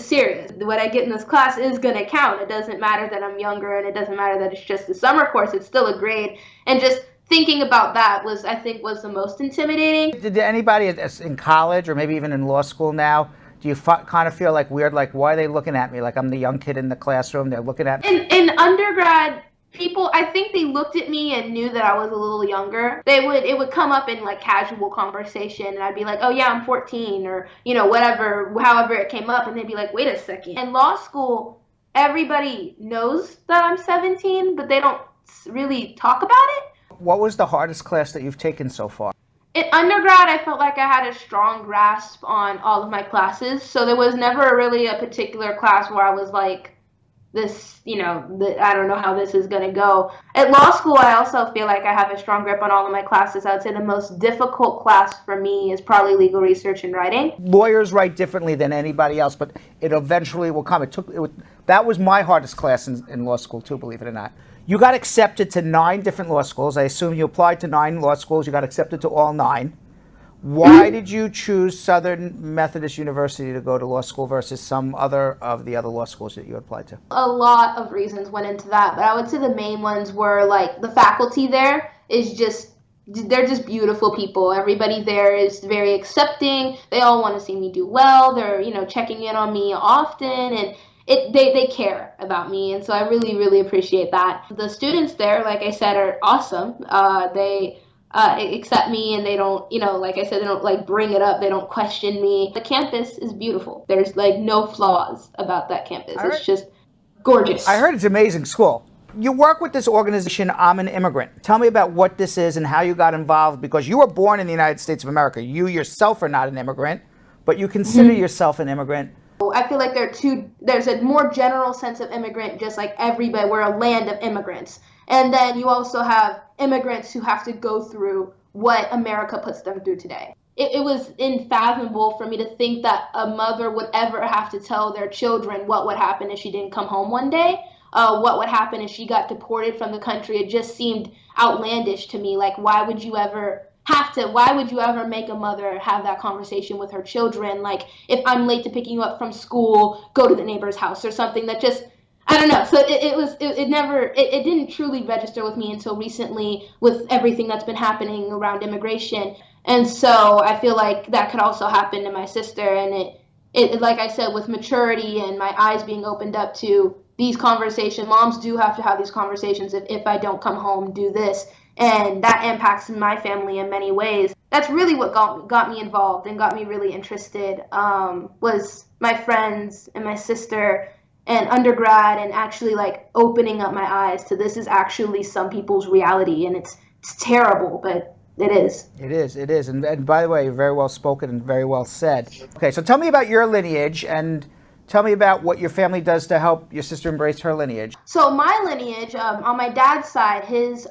serious. What I get in this class is going to count. It doesn't matter that I'm younger, and it doesn't matter that it's just a summer course. It's still a grade. And just thinking about that was the most intimidating. Did anybody in college or maybe even in law school now, do you kind of feel weird, why are they looking at me? I'm the young kid in the classroom, they're looking at me? In undergrad, people, I think they looked at me and knew that I was a little younger. It would come up in casual conversation, and I'd be like, oh yeah, I'm 14, or whatever, however it came up, and they'd be like, wait a second. In law school, everybody knows that I'm 17, but they don't really talk about it. What was the hardest class that you've taken so far? In undergrad, I felt like I had a strong grasp on all of my classes, so there was never really a particular class where I was this, I don't know how this is going to go. At law school, I also feel like I have a strong grip on all of my classes. I would say the most difficult class for me is probably legal research and writing. Lawyers write differently than anybody else, but it eventually will come. That was my hardest class in law school too, believe it or not. You got accepted to 9 different law schools. I assume you applied to 9 law schools. You got accepted to all 9. Why did you choose Southern Methodist University to go to law school versus some other of the other law schools that you applied to? A lot of reasons went into that, but I would say the main ones were like the faculty there is just, they're just beautiful people. Everybody there is very accepting. They all want to see me do well. They're, checking in on me often, and they care about me, and so I really, really appreciate that. The students there, like I said, are awesome. They accept me, and they don't, like I said, they don't like bring it up. They don't question me. The campus is beautiful. There's like no flaws about that campus. It's just gorgeous. I heard it's an amazing school. You work with this organization, I'm an Immigrant. Tell me about what this is and how you got involved, because you were born in the United States of America. You yourself are not an immigrant, but you consider yourself an immigrant. I feel like there's a more general sense of immigrant, just like everybody. We're a land of immigrants. And then you also have immigrants who have to go through what America puts them through today. It was unfathomable for me to think that a mother would ever have to tell their children what would happen if she didn't come home one day, what would happen if she got deported from the country. It just seemed outlandish to me. Like, why would you ever make a mother have that conversation with her children? Like, if I'm late to picking you up from school, go to the neighbor's house or something that just, I don't know. So it didn't truly register with me until recently with everything that's been happening around immigration. And so I feel like that could also happen to my sister. And it like I said, with maturity and my eyes being opened up to these conversations, moms do have to have these conversations. If I don't come home, do this. And that impacts my family in many ways. That's really what got me involved and got me really interested, was my friends and my sister and undergrad, and actually like opening up my eyes to this is actually some people's reality, and it's terrible, but it is. It is. And by the way, you're very well spoken and very well said. Okay, so tell me about your lineage, and tell me about what your family does to help your sister embrace her lineage. So my lineage, on my dad's side, his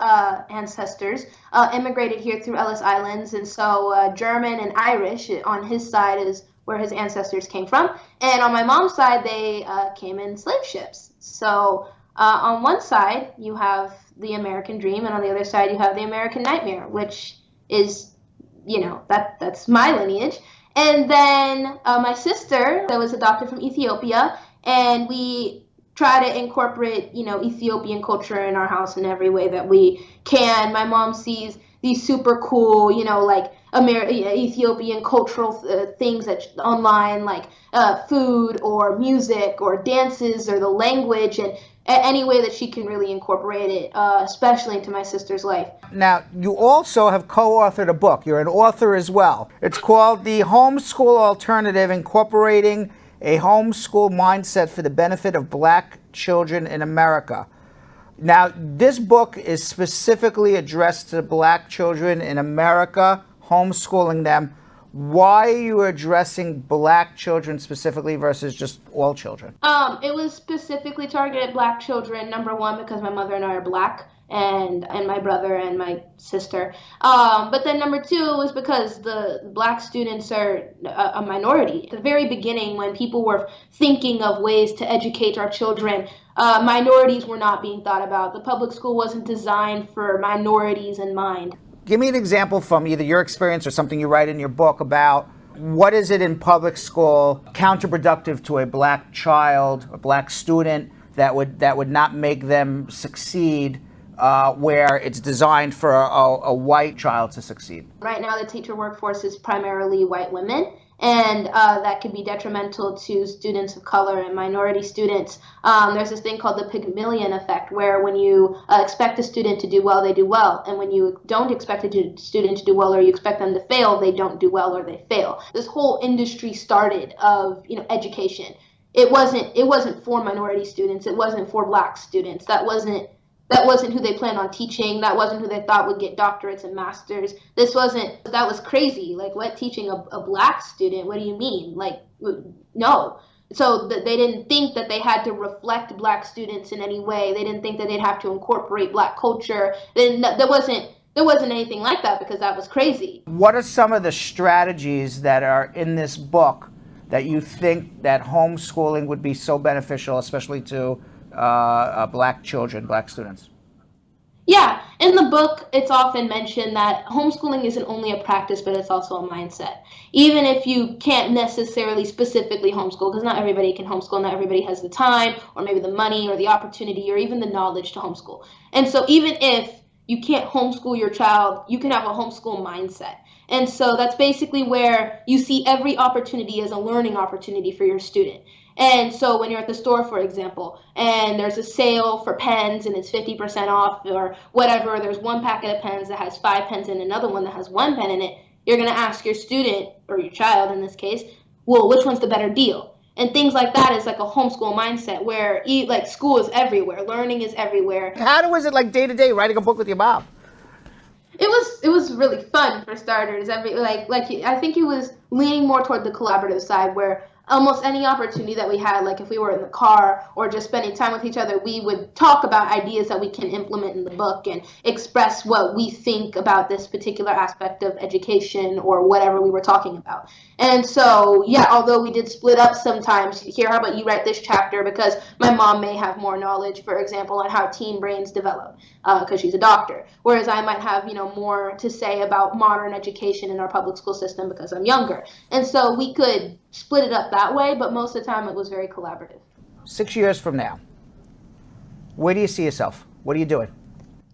ancestors immigrated here through Ellis Islands, and so German and Irish on his side is where his ancestors came from. And on my mom's side, they came in slave ships. So on one side, you have the American dream, and on the other side, you have the American nightmare, which is, that's my lineage. And then my sister that was adopted from Ethiopia, and we try to incorporate, Ethiopian culture in our house in every way that we can. My mom sees these super cool, like Ethiopian cultural things that online, like food or music or dances or the language, and any way that she can really incorporate it, especially into my sister's life. Now, you also have co-authored a book. You're an author as well. It's called The Homeschool Alternative, Incorporating a Homeschool Mindset for the Benefit of Black Children in America. Now, this book is specifically addressed to Black children in America, homeschooling them. Why are you addressing Black children specifically versus just all children? It was specifically targeted at Black children, number one, because my mother and I are Black, and my brother and my sister. But then number two was because the Black students are a minority. At the very beginning, when people were thinking of ways to educate our children, minorities were not being thought about. The public school wasn't designed for minorities in mind. Give me an example from either your experience or something you write in your book about what is it in public school counterproductive to a Black child, a Black student, that would not make them succeed, where it's designed for a white child to succeed. Right now, the teacher workforce is primarily white women, and that could be detrimental to students of color and minority students. There's this thing called the Pygmalion effect, where when you expect a student to do well, they do well, and when you don't expect a student to do well, or you expect them to fail, they don't do well or they fail. This whole industry started of education. It wasn't for minority students. It wasn't for Black students. That wasn't who they planned on teaching. That wasn't who they thought would get doctorates and masters. That was crazy. Like, what, teaching a Black student? What do you mean? Like, no. So that they didn't think that they had to reflect Black students in any way. They didn't think that they'd have to incorporate Black culture. There wasn't anything like that, because that was crazy. What are some of the strategies that are in this book that you think that homeschooling would be so beneficial, especially to Black children, Black students? Yeah, in the book, it's often mentioned that homeschooling isn't only a practice, but it's also a mindset. Even if you can't necessarily specifically homeschool, because not everybody can homeschool, not everybody has the time, or maybe the money, or the opportunity, or even the knowledge to homeschool. And so even if you can't homeschool your child, you can have a homeschool mindset. And so that's basically where you see every opportunity as a learning opportunity for your student. And so when you're at the store, for example, and there's a sale for pens and it's 50% off or whatever, there's one packet of pens that has 5 pens and another one that has 1 pen in it, you're going to ask your student, or your child in this case, well, which one's the better deal? And things like that is like a homeschool mindset where like school is everywhere, learning is everywhere. How was it like day to day writing a book with your mom? It was really fun for starters. I think he was leaning more toward the collaborative side, where almost any opportunity that we had, like if we were in the car or just spending time with each other, we would talk about ideas that we can implement in the book and express what we think about this particular aspect of education or whatever we were talking about. And so, yeah, although we did split up sometimes, here, how about you write this chapter, because my mom may have more knowledge, for example, on how teen brains develop, because she's a doctor, whereas I might have, more to say about modern education in our public school system because I'm younger. And so we could split it up that way, but most of the time it was very collaborative. 6 years from now, where do you see yourself? What are you doing?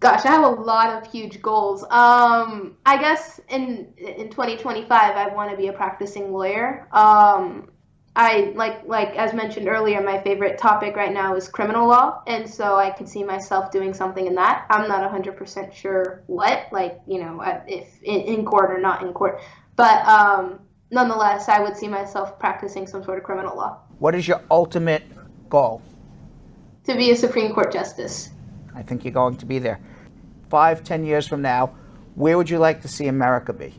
Gosh, I have a lot of huge goals. I guess in 2025, I want to be a practicing lawyer. I like as mentioned earlier, my favorite topic right now is criminal law, and so I could see myself doing something in that. I'm not 100% sure what, if in court or not in court, but nonetheless, I would see myself practicing some sort of criminal law. What is your ultimate goal? To be a Supreme Court justice. I think you're going to be there. 5-10 years from now, where would you like to see America be?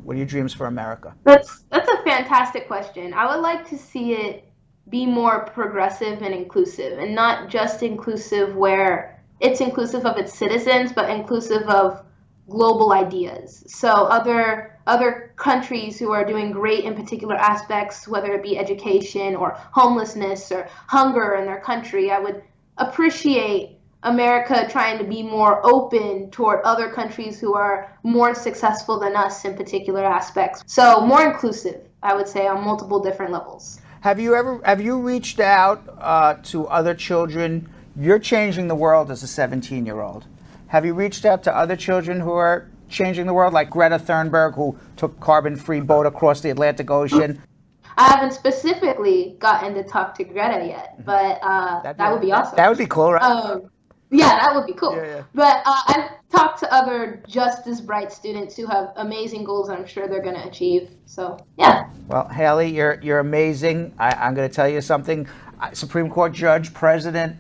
What are your dreams for America? That's a fantastic question. I would like to see it be more progressive and inclusive, and not just inclusive where it's inclusive of its citizens, but inclusive of global ideas. So other countries who are doing great in particular aspects, whether it be education or homelessness or hunger in their country, I would appreciate America trying to be more open toward other countries who are more successful than us in particular aspects. So more inclusive, I would say, on multiple different levels. Have you reached out to other children? You're changing the world as a 17-year-old. Have you reached out to other children who are changing the world, like Greta Thunberg, who took carbon-free boat across the Atlantic Ocean? I haven't specifically gotten to talk to Greta yet, but that would be awesome. That would be cool, right? Yeah, that would be cool. Yeah. But I've talked to other just as bright students who have amazing goals I'm sure they're going to achieve. So, yeah. Well, Haley, you're amazing. I'm going to tell you something. Supreme Court judge, president,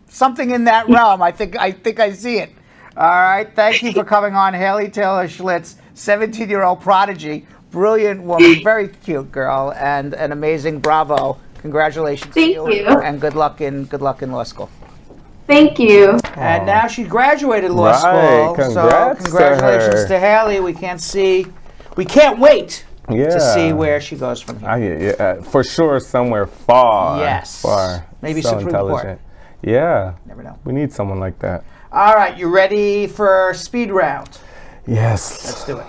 something in that realm. I think I see it. All right. Thank you for coming on, Haley Taylor Schlitz, 17-year-old prodigy, brilliant woman, very cute girl, and an amazing bravo. Congratulations to you. Thank you. And good luck in law school. Thank you. And now she graduated law school. Congrats so congratulations to to Haley. We can't wait to see where she goes from here. For sure, somewhere far. Yes. Far. Maybe so Supreme Court. Intelligent. Yeah. Never know. We need someone like that. All right, you ready for speed round? Yes. Let's do it.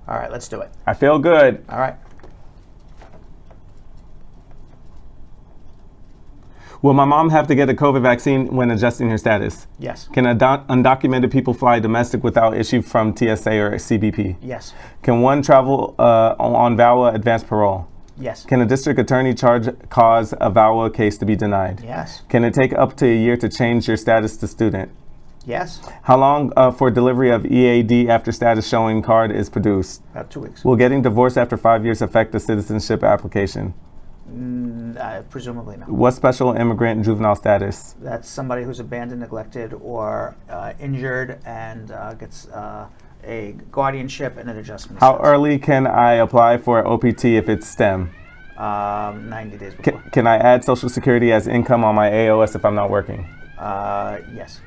All right, let's do it. I feel good. All right. Will my mom have to get a COVID vaccine when adjusting her status? Yes. Can undocumented people fly domestic without issue from TSA or CBP? Yes. Can one travel on VAWA advanced parole? Yes. Can a district attorney cause a VAWA case to be denied? Yes. Can it take up to a year to change your status to student? Yes. How long for delivery of EAD after status showing card is produced? About 2 weeks. Will getting divorced after 5 years affect the citizenship application? Presumably not. What special immigrant juvenile status? That's somebody who's abandoned, neglected, or injured and gets a guardianship and an adjustment. How early can I apply for OPT if it's STEM? 90 days before. Can I add Social Security as income on my AOS if I'm not working? Yes.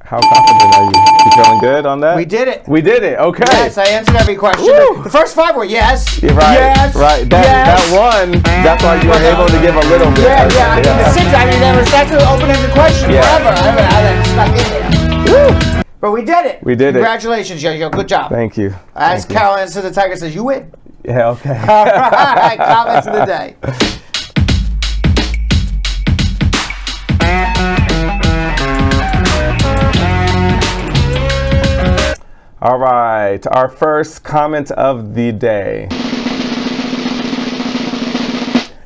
How confident are you? You feeling good on that? We did it. We did it. Okay. Yes, I answered every question. The first 5 were yes. You're right. Yes. Right. That one. That's why you were able to give a little bit. Yeah. I mean, the 6. I mean, that's an open-ended question forever. I stuck in there. Woo. But we did it. We did it. Congratulations, Yo-Yo. Good job. Thank you. As Carol answer the Tiger says, you win. Yeah. Okay. All right. Comments of the day. All right, our first comment of the day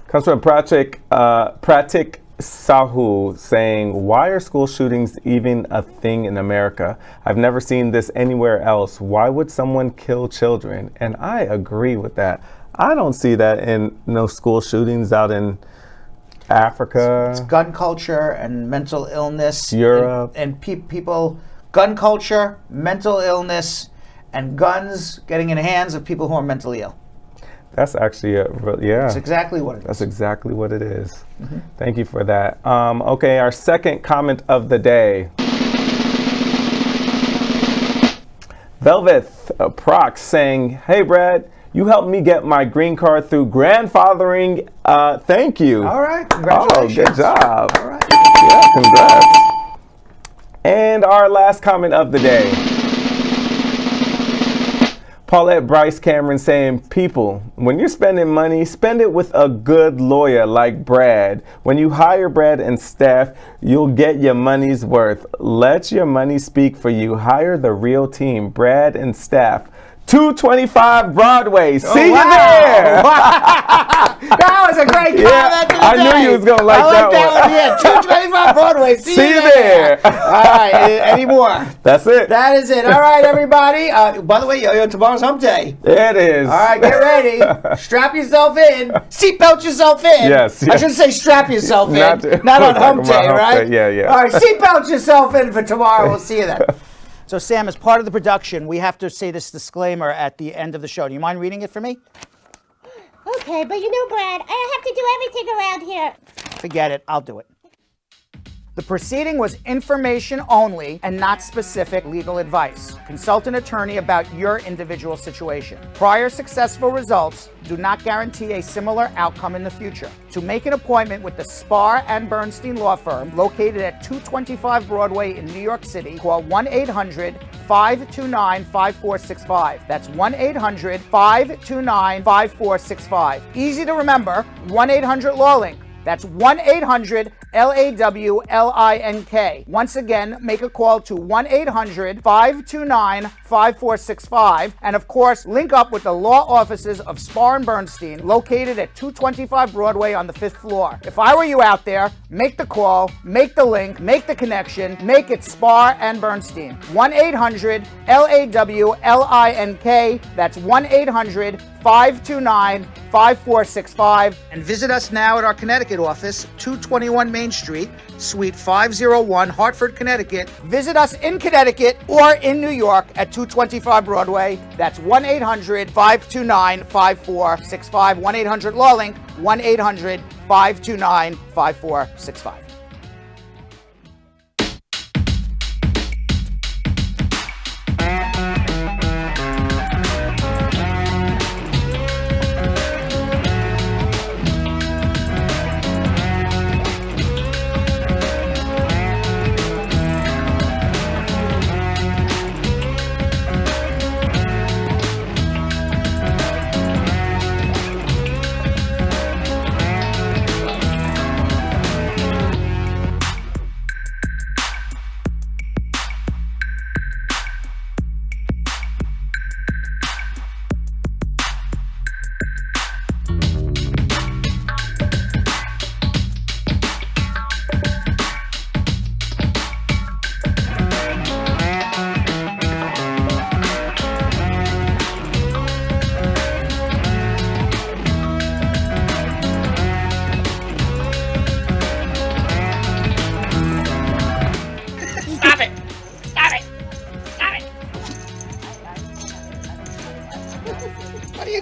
comes from Pratik Sahu saying, why are school shootings even a thing in America? I've never seen this anywhere else. Why would someone kill children? And I agree with that. I don't see that in no school shootings out in Africa. It's gun culture and mental illness. Europe. And people... Gun culture, mental illness, and guns getting in the hands of people who are mentally ill. That's actually That's exactly what it is. That's exactly what it is. Mm-hmm. Thank you for that. Okay, our second comment of the day. Velvet Prox saying, hey Brad, you helped me get my green card through grandfathering. Thank you. All right, congratulations. Oh, good job. All right. Yeah, congrats. And our last comment of the day. Paulette Bryce Cameron saying, people, when you're spending money, spend it with a good lawyer like Brad. When you hire Brad and staff, you'll get your money's worth. Let your money speak for you. Hire the real team, Brad and staff. 225 Broadway. See you there. That was a great comment. I knew you was going to like that one. Yeah, 225 Broadway. See you there. All right. Any more? That's it. That is it. All right, everybody. By the way, Yo-Yo, tomorrow's hump day. It is. All right, get ready. Strap yourself in. Seatbelt yourself in. Yes. I should say strap yourself in. Not on hump day, right? Yeah. All right, seatbelt yourself in for tomorrow. We'll see you then. So, Sam, as part of the production, we have to say this disclaimer at the end of the show. Do you mind reading it for me? Okay, but you know, Brad, I have to do everything around here. Forget it. I'll do it. The proceeding was information only and not specific legal advice. Consult an attorney about your individual situation. Prior successful results do not guarantee a similar outcome in the future. To make an appointment with the Spar and Bernstein Law Firm, located at 225 Broadway in New York City, call 1-800-529-5465. That's 1-800-529-5465. Easy to remember, 1-800-LAWLINK. That's 1-800-LAWLINK. Once again, make a call to 1-800-529-5465. And of course, link up with the law offices of Spar and Bernstein, located at 225 Broadway on the 5th floor. If I were you out there, make the call, make the link, make the connection, make it Spar and Bernstein. 1-800-LAWLINK. That's 1-800-529-5465. And visit us now at our Connecticut office, 221 Main Street, Suite 501, Hartford, Connecticut. Visit us in Connecticut or in New York at 225 Broadway. That's 1-800-529-5465. 1-800-LAWLINK, 1-800-529-5465.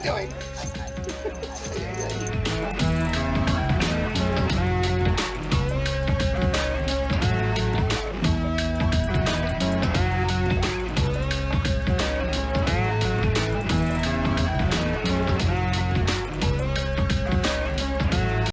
doing?